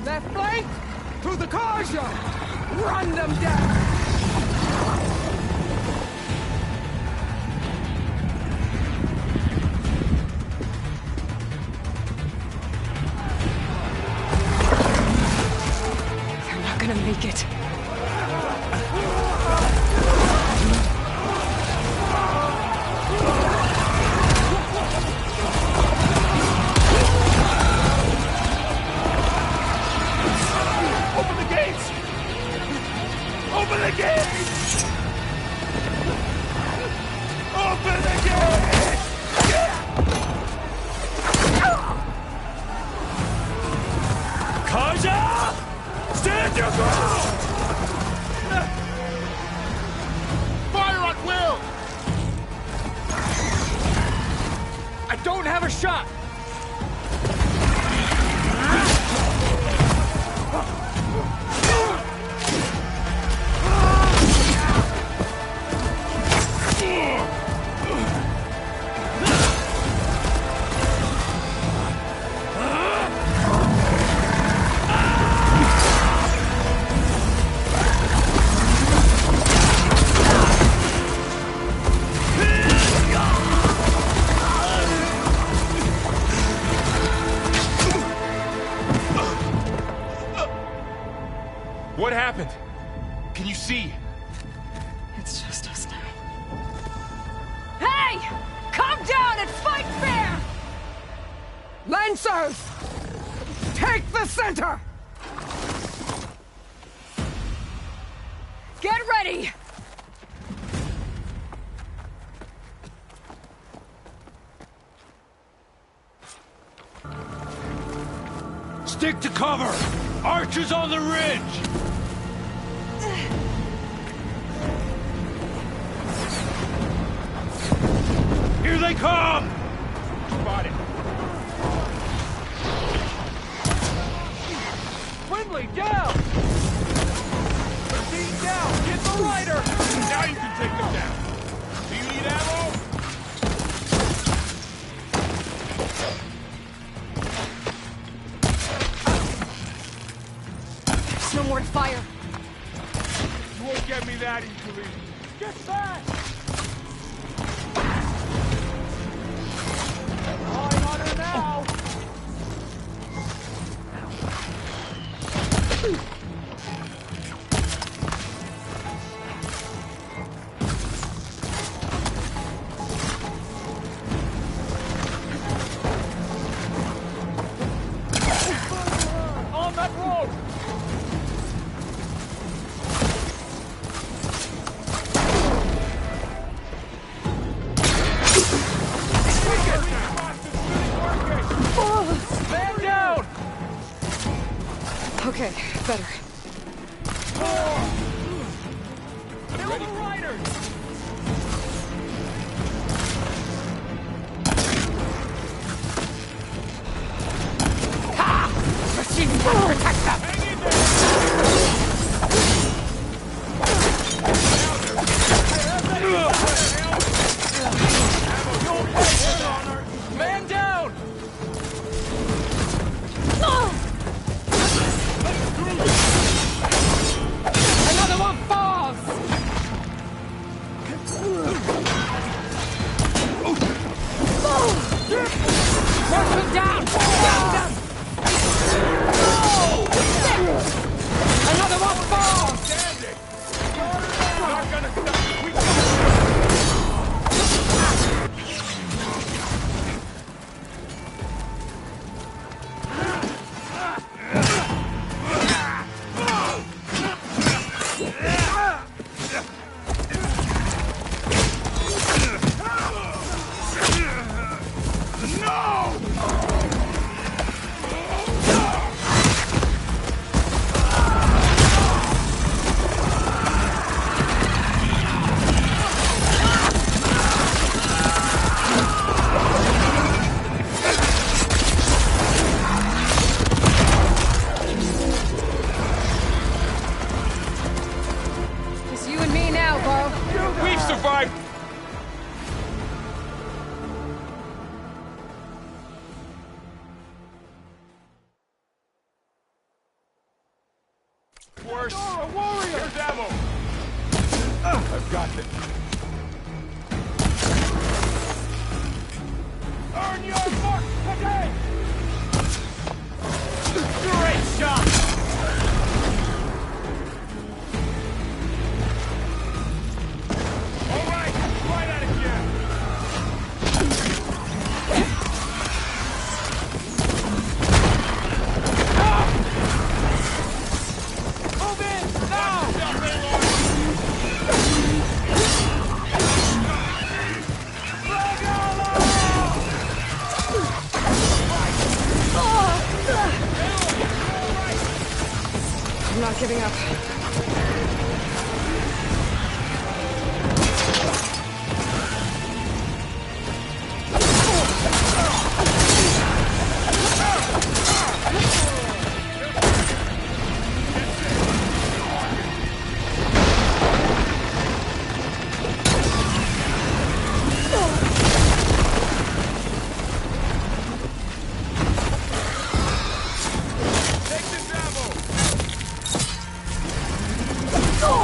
Left flank! To the Carja! Run them down! They're not gonna make it. Open the gates! Open the gates! Open the gates! happened? Can you see? It's just us now. Hey! Calm down and fight fair! Lancers! Take the center! Get ready! Stick to cover! Archers on the ridge! Here they come! Spotted. Windley, down! Proceed down! Get the rider! Now you can take them down. Do you need ammo? There's no more to fire. You won't get me that easily. Get back! Now! On that road! Man down! Okay, better. Kill the riders! Machine gun, protect them! Hang in there! Man down! Another one falls! Mark them down! Down them! Another one falls! Not gonna stop. Just you and me now, Bo. We've survived. Worse. Here's ammo. I've got it. Earn your mark today! Great shot! All right, right at it again. Move in, now! I'm not giving up. Go!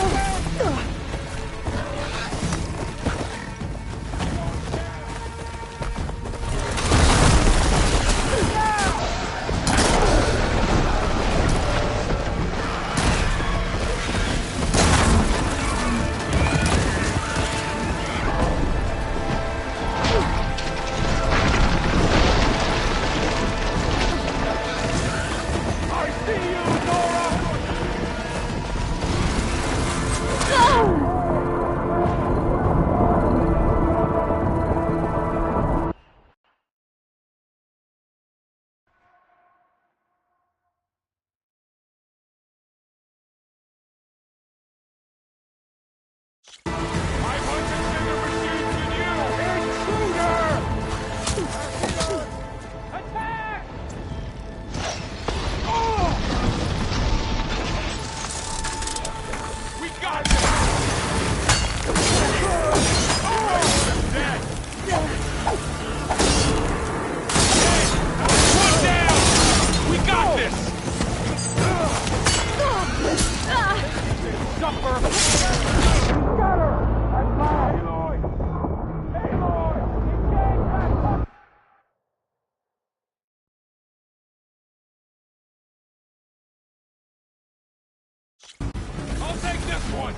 I'll take this one!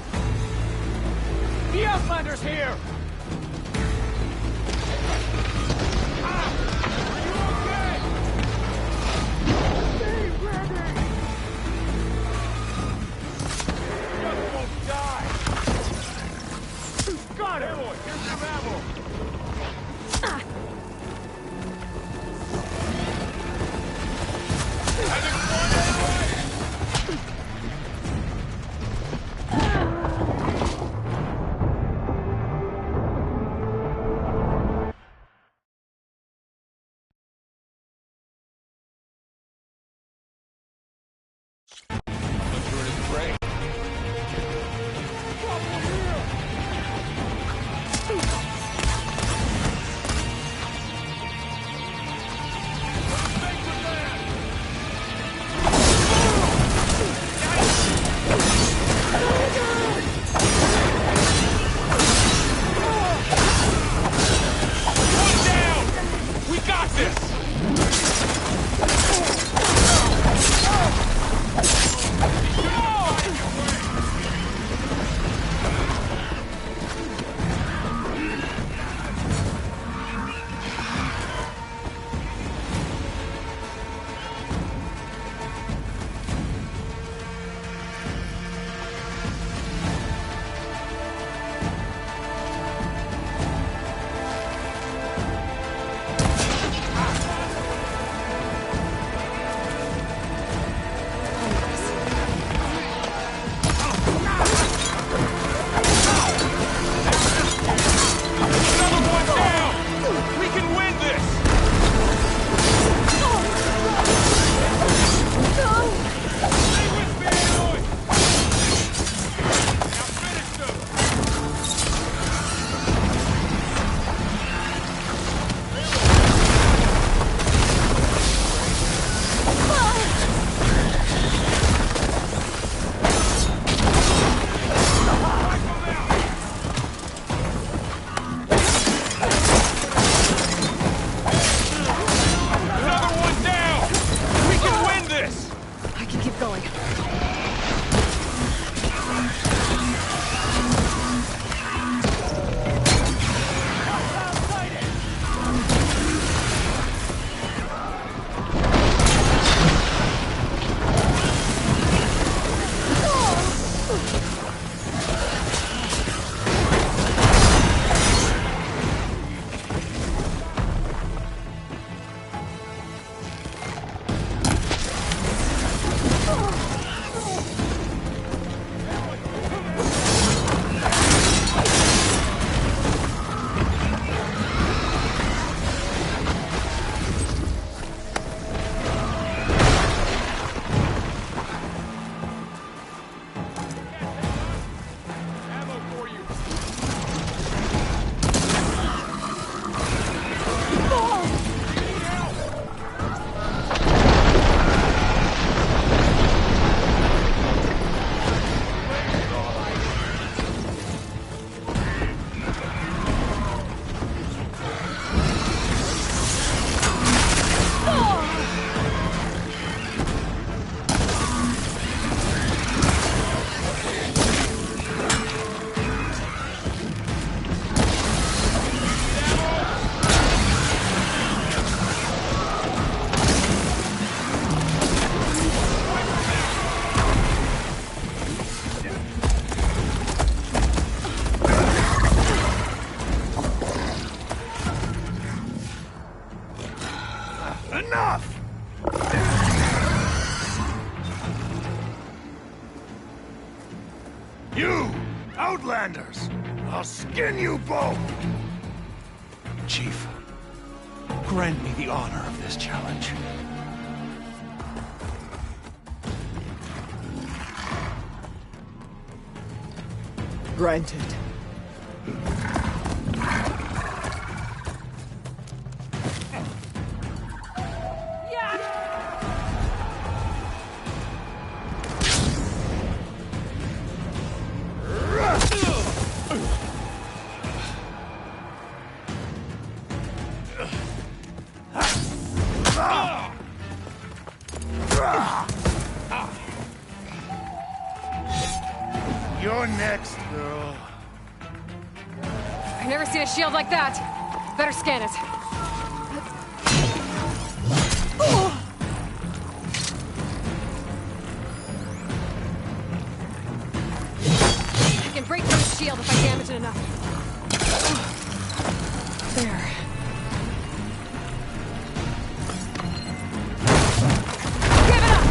The Outlander's here! Got it! Here's some ammo! Enough! You! Outlanders! I'll skin you both! Chief, grant me the honor of this challenge. Granted. You're next, girl. I've never seen a shield like that. Better scan it. I can break through the shield if I damage it enough. There. Give it up!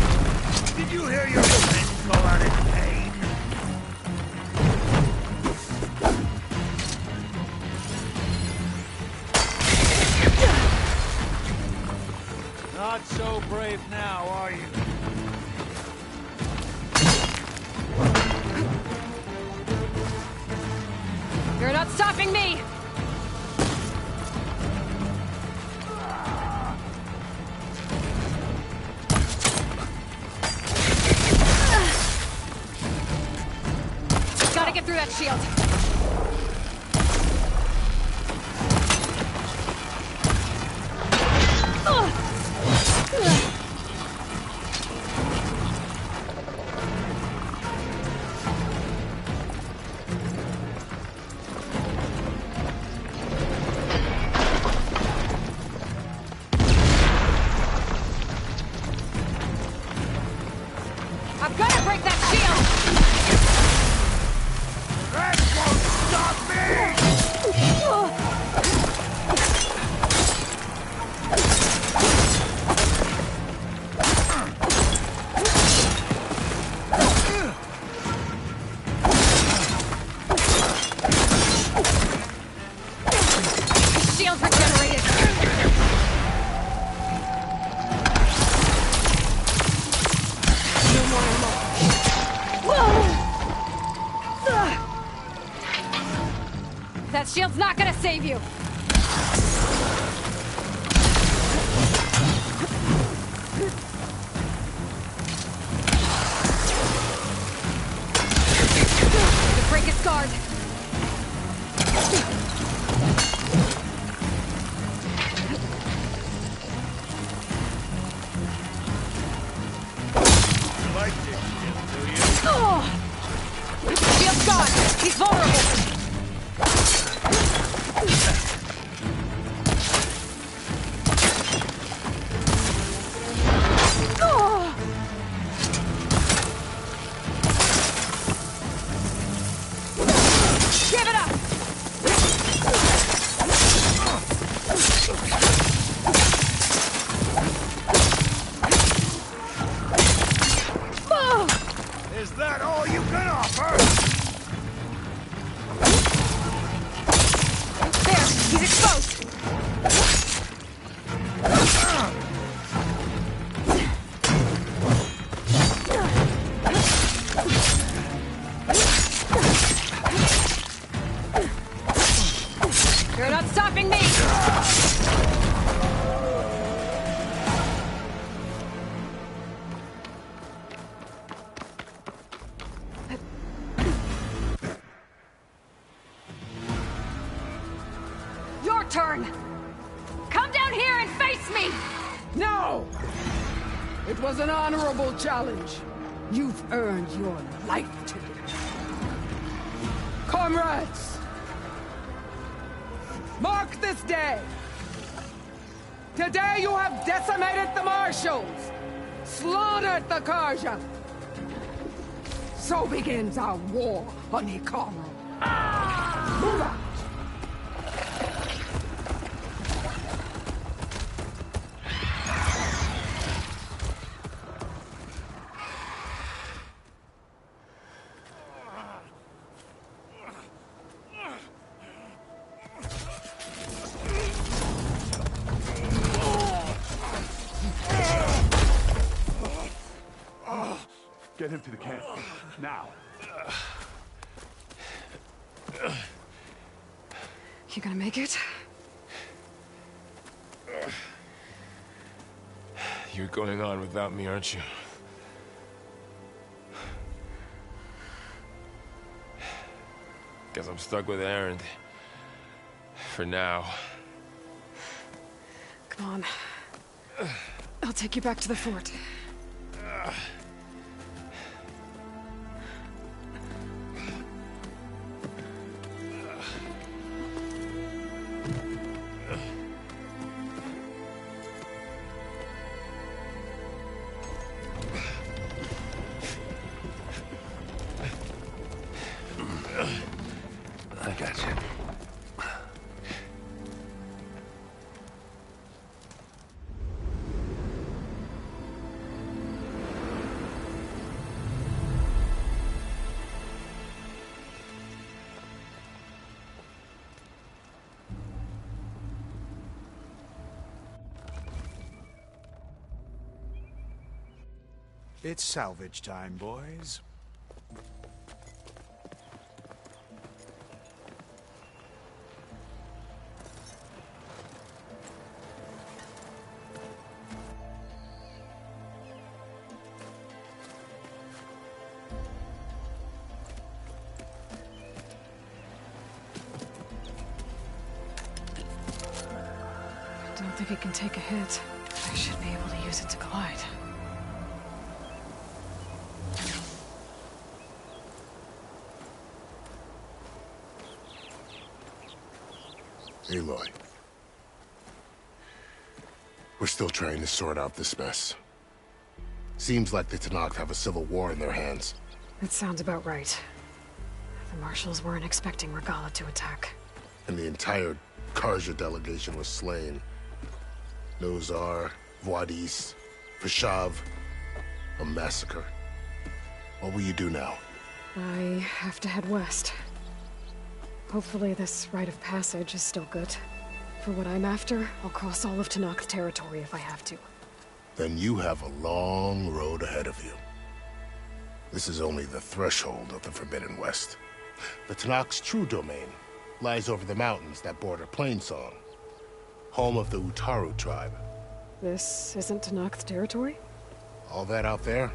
Did you hear your friend call out in pain? Not so brave now, are you? You're not stopping me! Gotta get through that shield. I've got to break that shield! That won't stop me! The shield's regenerated! No more ammo. That shield's not gonna save you! To break its guard! You like this shit, do you? Oh! Shield's gone! He's vulnerable! Oh! Give it up! Oh! Is that all you can offer? There! He's exposed! You're not stopping me! Your turn! Come down here and face me! No! It was an honorable challenge. You've earned your life today. Comrades! Mark this day! Today you have decimated the Marshals! Slaughtered the Carja! So begins our war on Hikaru. Move out! him to the camp. Now. You gonna make it? You're going on without me, aren't you? Guess I'm stuck with Erend. For now. Come on. I'll take you back to the fort. I got you. It's salvage time, boys. I don't think it can take a hit. I should be able to use it to glide. Aloy. We're still trying to sort out this mess. Seems like the Tenakth have a civil war in their hands. That sounds about right. The Marshals weren't expecting Regalla to attack. And the entire Carja delegation was slain. Nozar, Wadis, Fashav. A massacre. What will you do now? I have to head west. Hopefully this rite of passage is still good. For what I'm after, I'll cross all of Tenakth territory if I have to. Then you have a long road ahead of you. This is only the threshold of the Forbidden West. The Tenakth's true domain lies over the mountains that border Plainsong, home of the Utaru tribe. This isn't Tenakth territory? All that out there?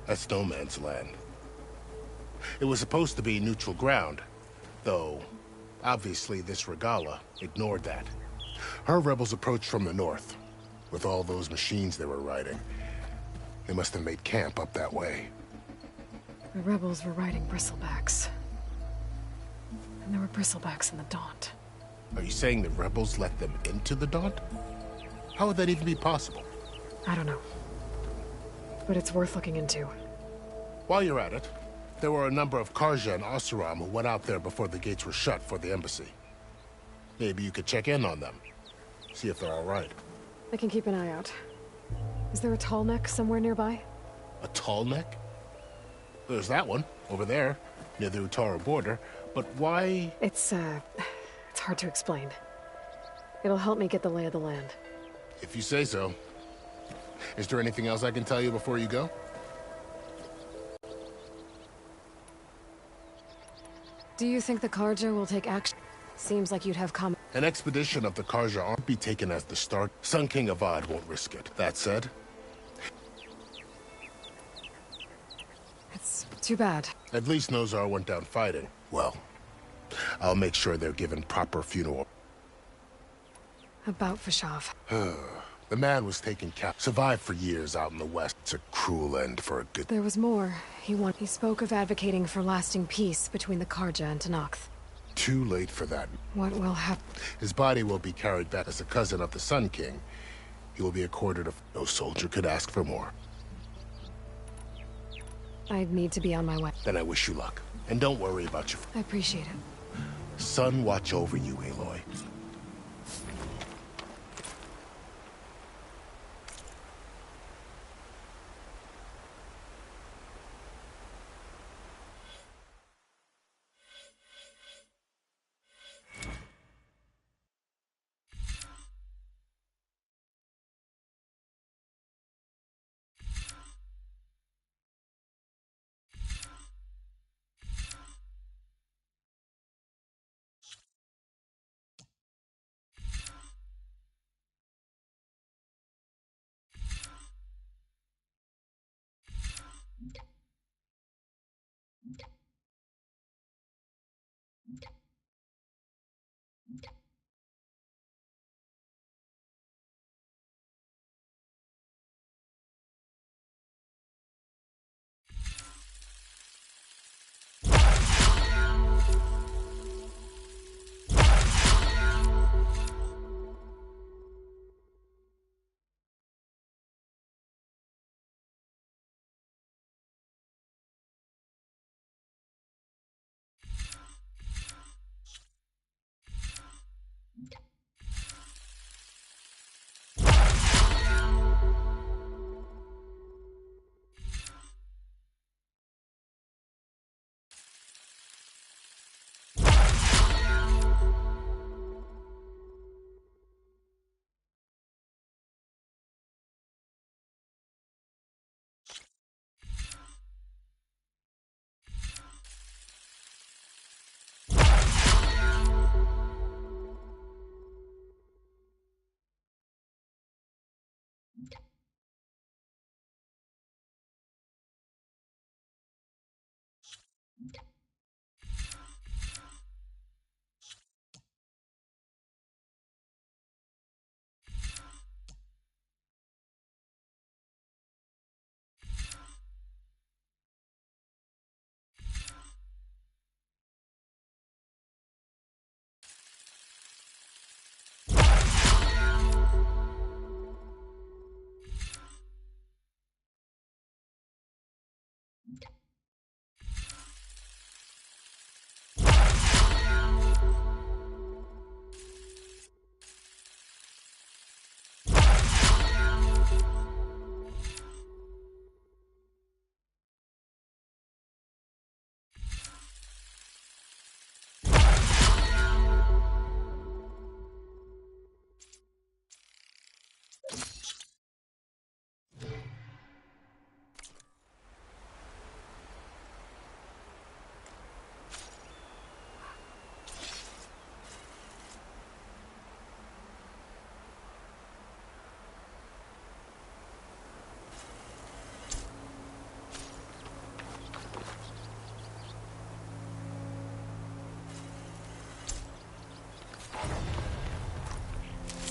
That's no man's land. It was supposed to be neutral ground, though obviously this Regalla ignored that. Her rebels approached from the north. With all those machines they were riding, they must have made camp up that way. The rebels were riding bristlebacks. And there were bristlebacks in the Daunt. Are you saying the rebels let them into the Daunt? How would that even be possible? I don't know. But it's worth looking into. While you're at it, there were a number of Carja and Oseram who went out there before the gates were shut for the embassy. Maybe you could check in on them. See if they're all right. I can keep an eye out. Is there a tall neck somewhere nearby? A tall neck? There's that one, over there, near the Utaru border. But why? It's hard to explain. It'll help me get the lay of the land. If you say so. Is there anything else I can tell you before you go? Do you think the Carja will take action? Seems like you'd have come. An expedition of the Carja aren't be taken as the start. Sun King Avad won't risk it. That said... It's too bad. At least Nozar went down fighting. Well, I'll make sure they're given proper funeral. About Fashav. The man was taken survived for years out in the west. It's a cruel end for a good... There was more. He spoke of advocating for lasting peace between the Carja and Tenakth. Too late for that. What will happen? His body will be carried back as a cousin of the Sun King. He will be accorded a... No soldier could ask for more. I need to be on my way. Then I wish you luck. And don't worry about your... I appreciate it. Sun watch over you, Aloy.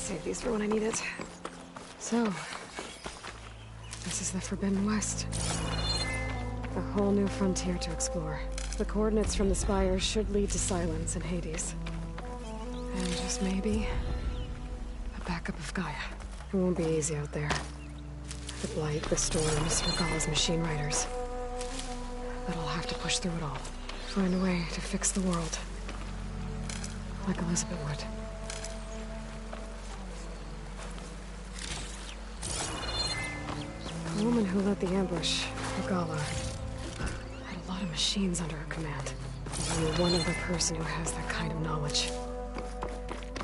Save these for when I need it. So, this is the Forbidden West. A whole new frontier to explore. The coordinates from the spires should lead to Silence and Hades. And just maybe, a backup of Gaia. It won't be easy out there. The Blight, the Storms, Regalla's machine riders. But I'll have to push through it all. Find a way to fix the world. Like Elizabeth would. The woman who led the ambush, Regalla, had a lot of machines under her command. Only one other person who has that kind of knowledge.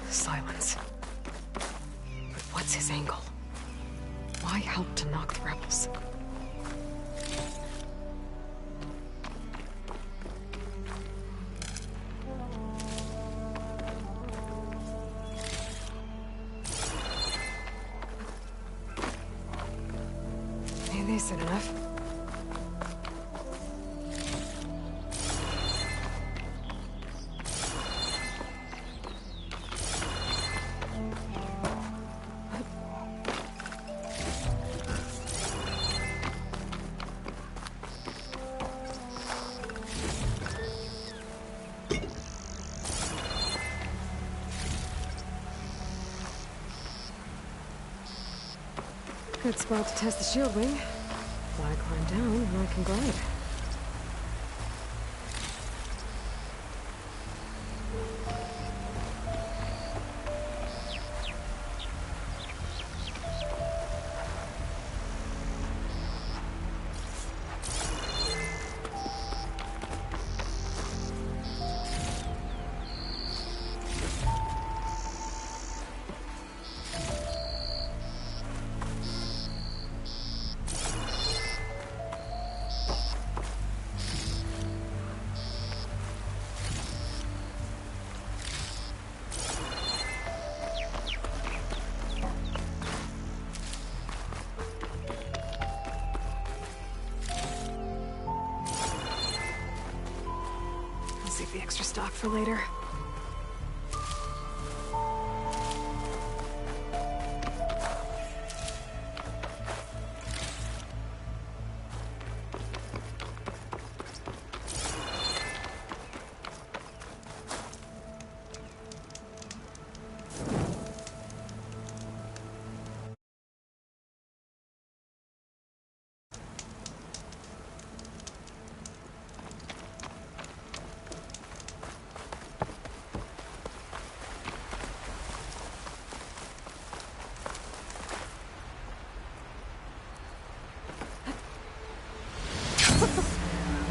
Silence. But what's his angle? Why help to knock the rebels? Decent enough. Good spot to test the shield wing. Why climb down when I can glide? Save the extra stock for later.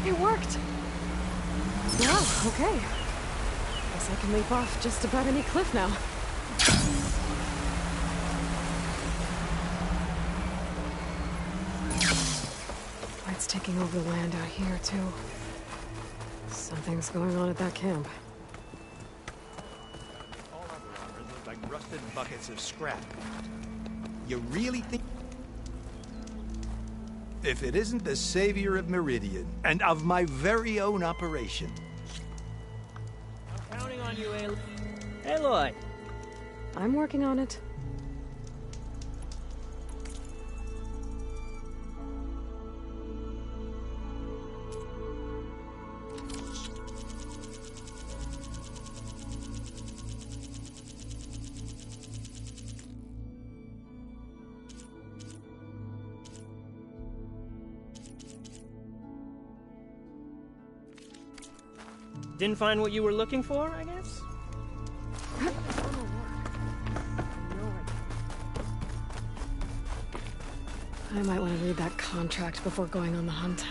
It worked! Wow, okay. Guess I can leap off just about any cliff now. Light's taking over the land out here, too. Something's going on at that camp. All other armors look like rusted buckets of scrap. You really think... If it isn't the savior of Meridian, and of my very own operation. I'm counting on you, Aloy. Aloy! I'm working on it. Didn't find what you were looking for, I guess? I might want to read that contract before going on the hunt.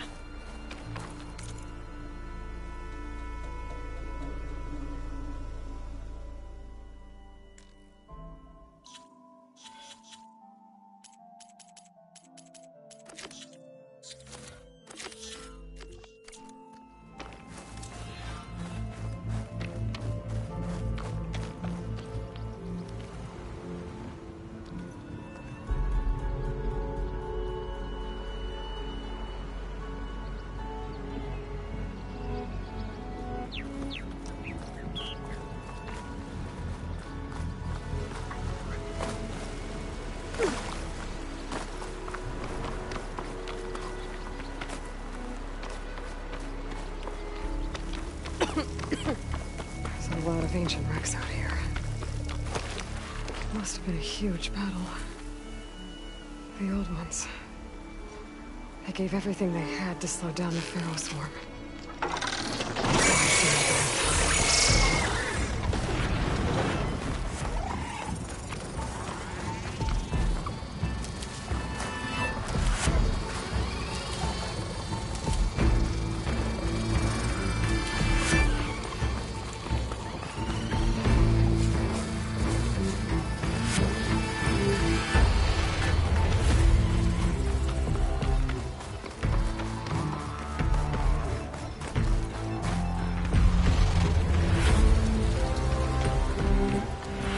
There's a lot of ancient wrecks out here. Must have been a huge battle. The old ones. They gave everything they had to slow down the Pharaoh swarm.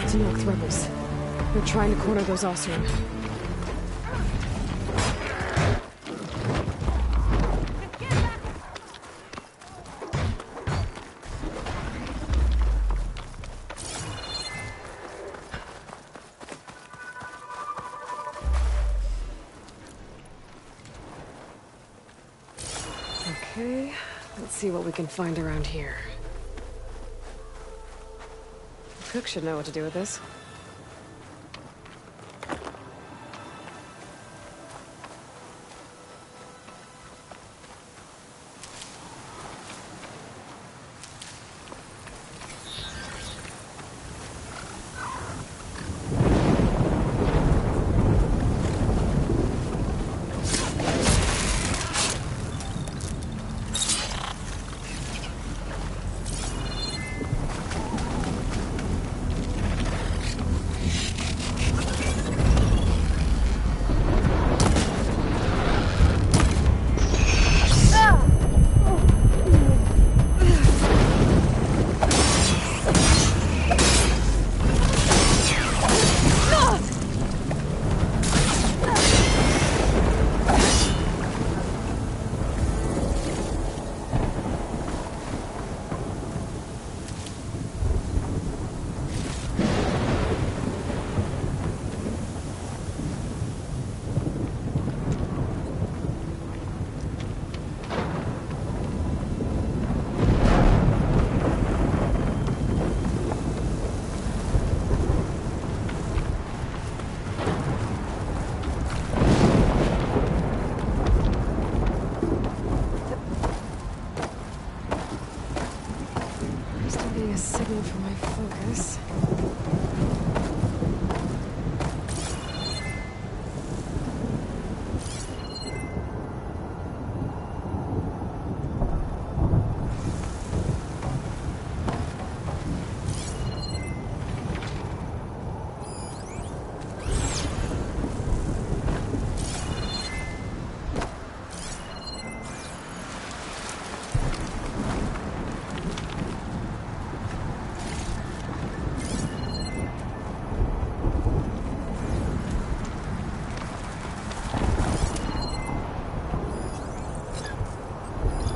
Tenakth rebels. They're trying to corner those Oseram. Okay, let's see what we can find around here. Cook should know what to do with this. be a signal for my focus.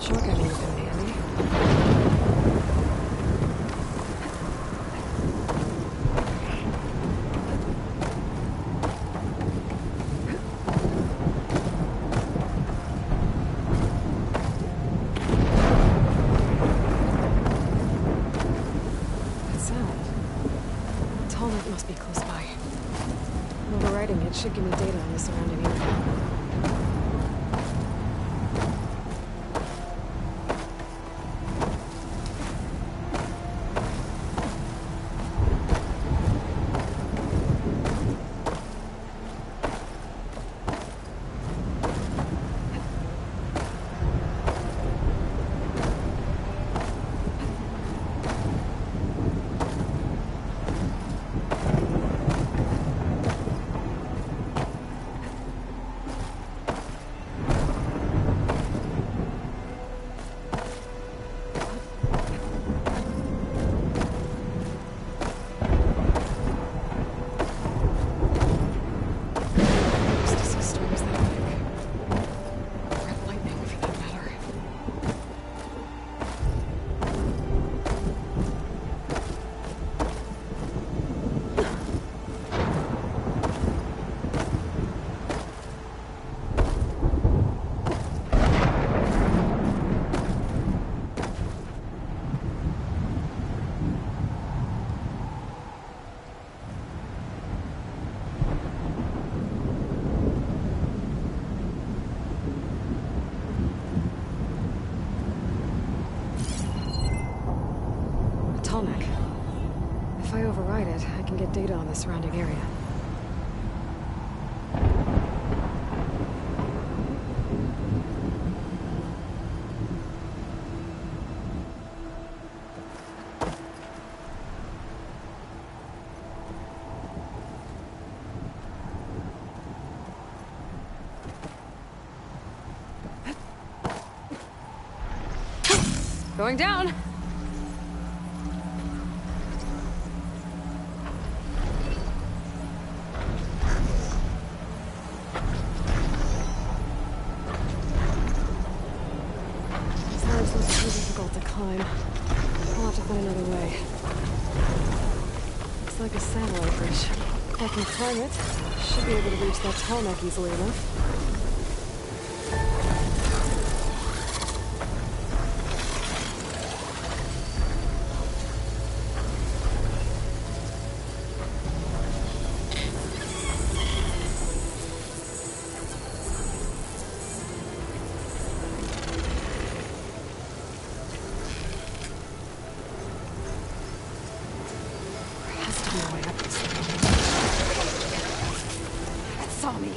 Shotgun would have been handy. That sound. Tallneck must be close by. Overriding it should give me data on the surrounding area. Tallneck. If I override it, I can get data on the surrounding area. Going down! To climb. I'll have to find another way. Looks like a satellite bridge. If I can climb it, should be able to reach that Tallneck easily enough. Saw me.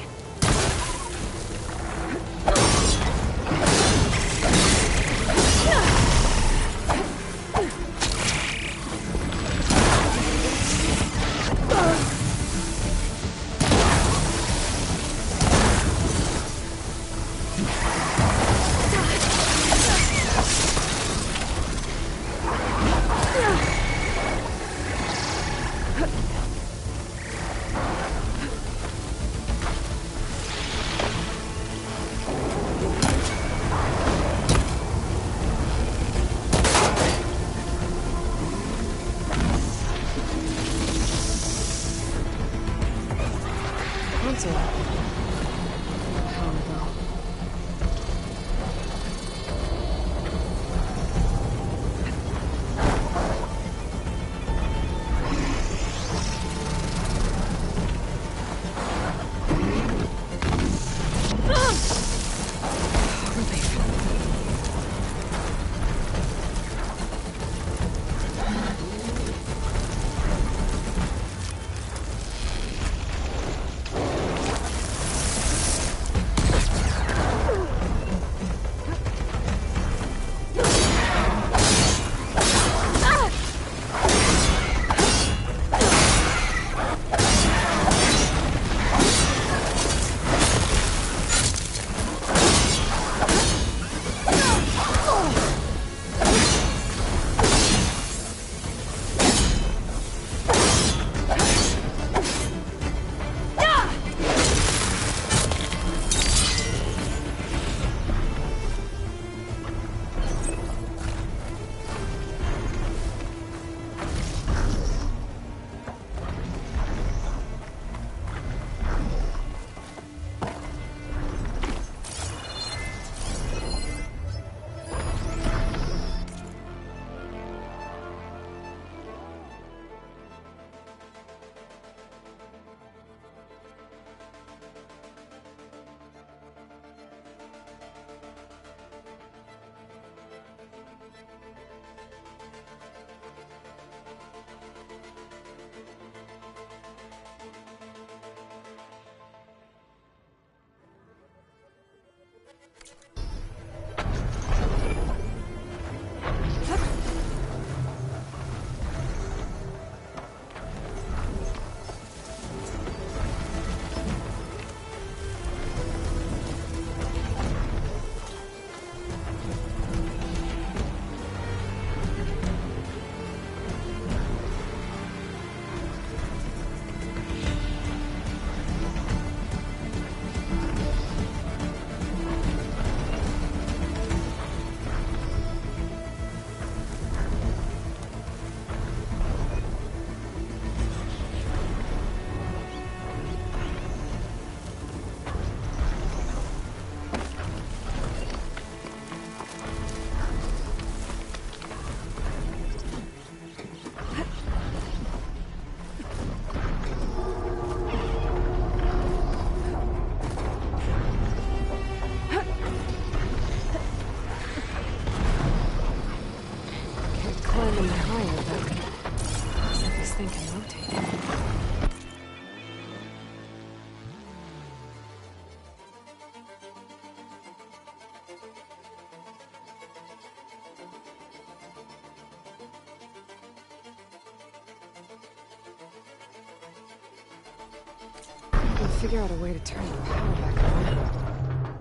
can figure out a way to turn the power back on,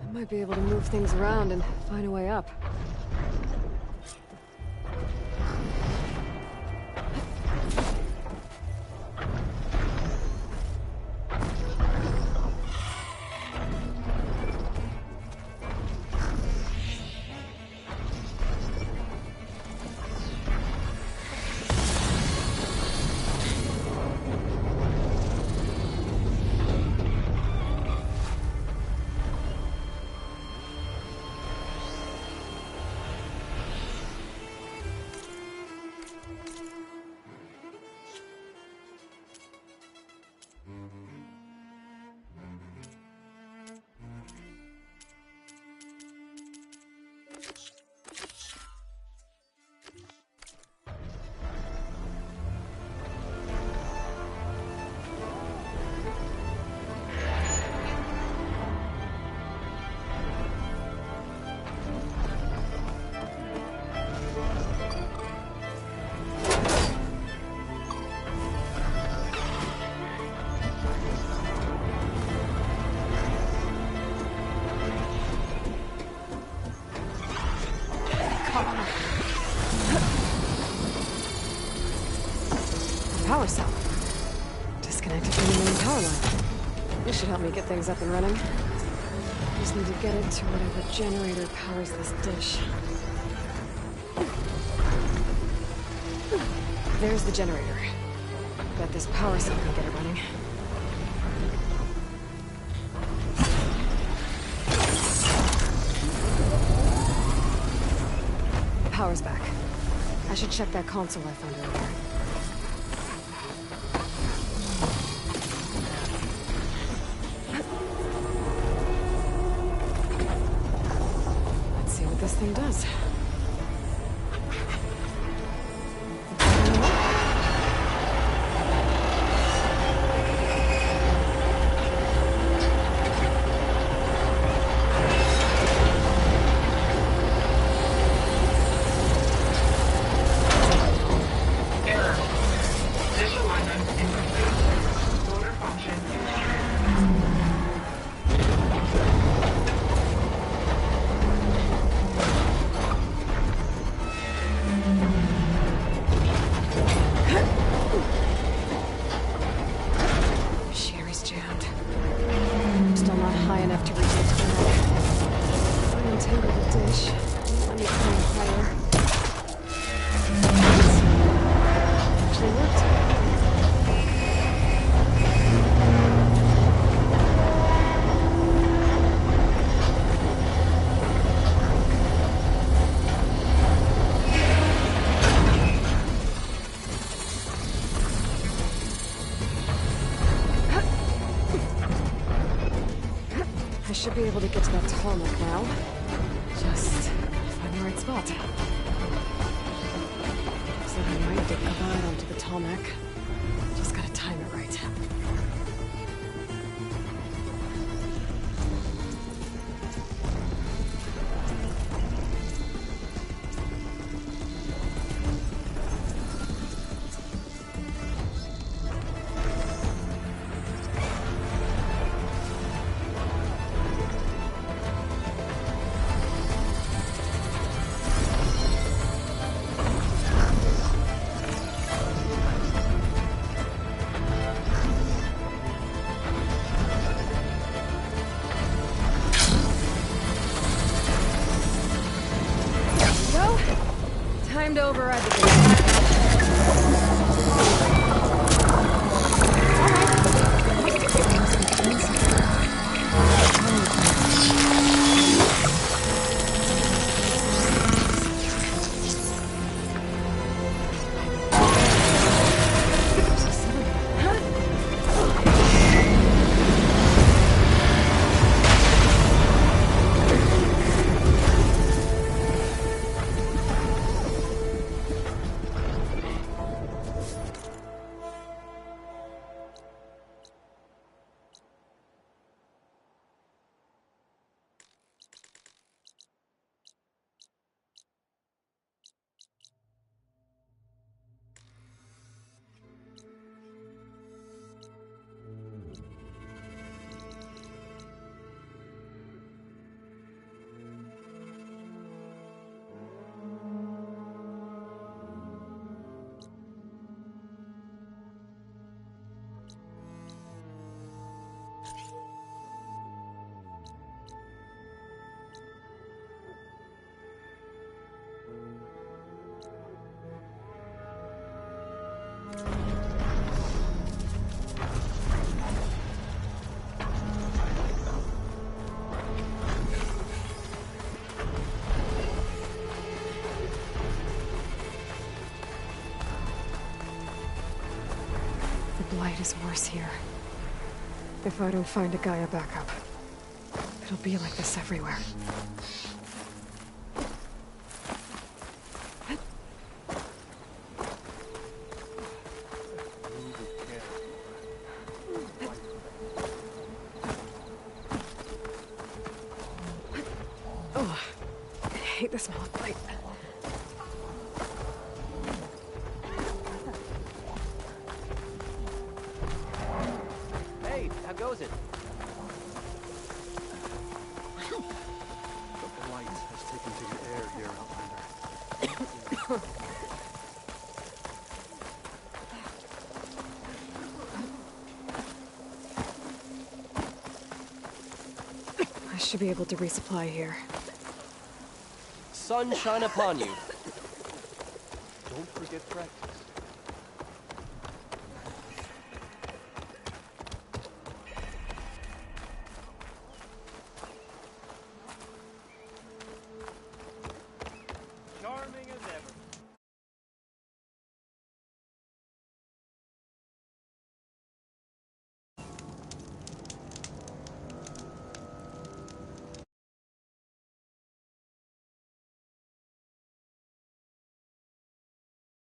I might be able to move things around and find a way up. Power cell. Disconnected from the main power line. This should help me get things up and running. I just need to get it to whatever generator powers this dish. There's the generator. Bet this power cell can get it running. Power's back. I should check that console I found earlier. Let's see what this thing does. Should be able to get to that tarmac now. Just find the right spot. Looks like I might get caught onto the tarmac. Just gotta time it right. Time to override the gate. light is worse here. If I don't find a Gaia backup, it'll be like this everywhere. Oh, I hate the smell of light. Hey, how goes it? The light has taken to the air here, Outlander. I should be able to resupply here. Sun shine upon you. Don't forget practice.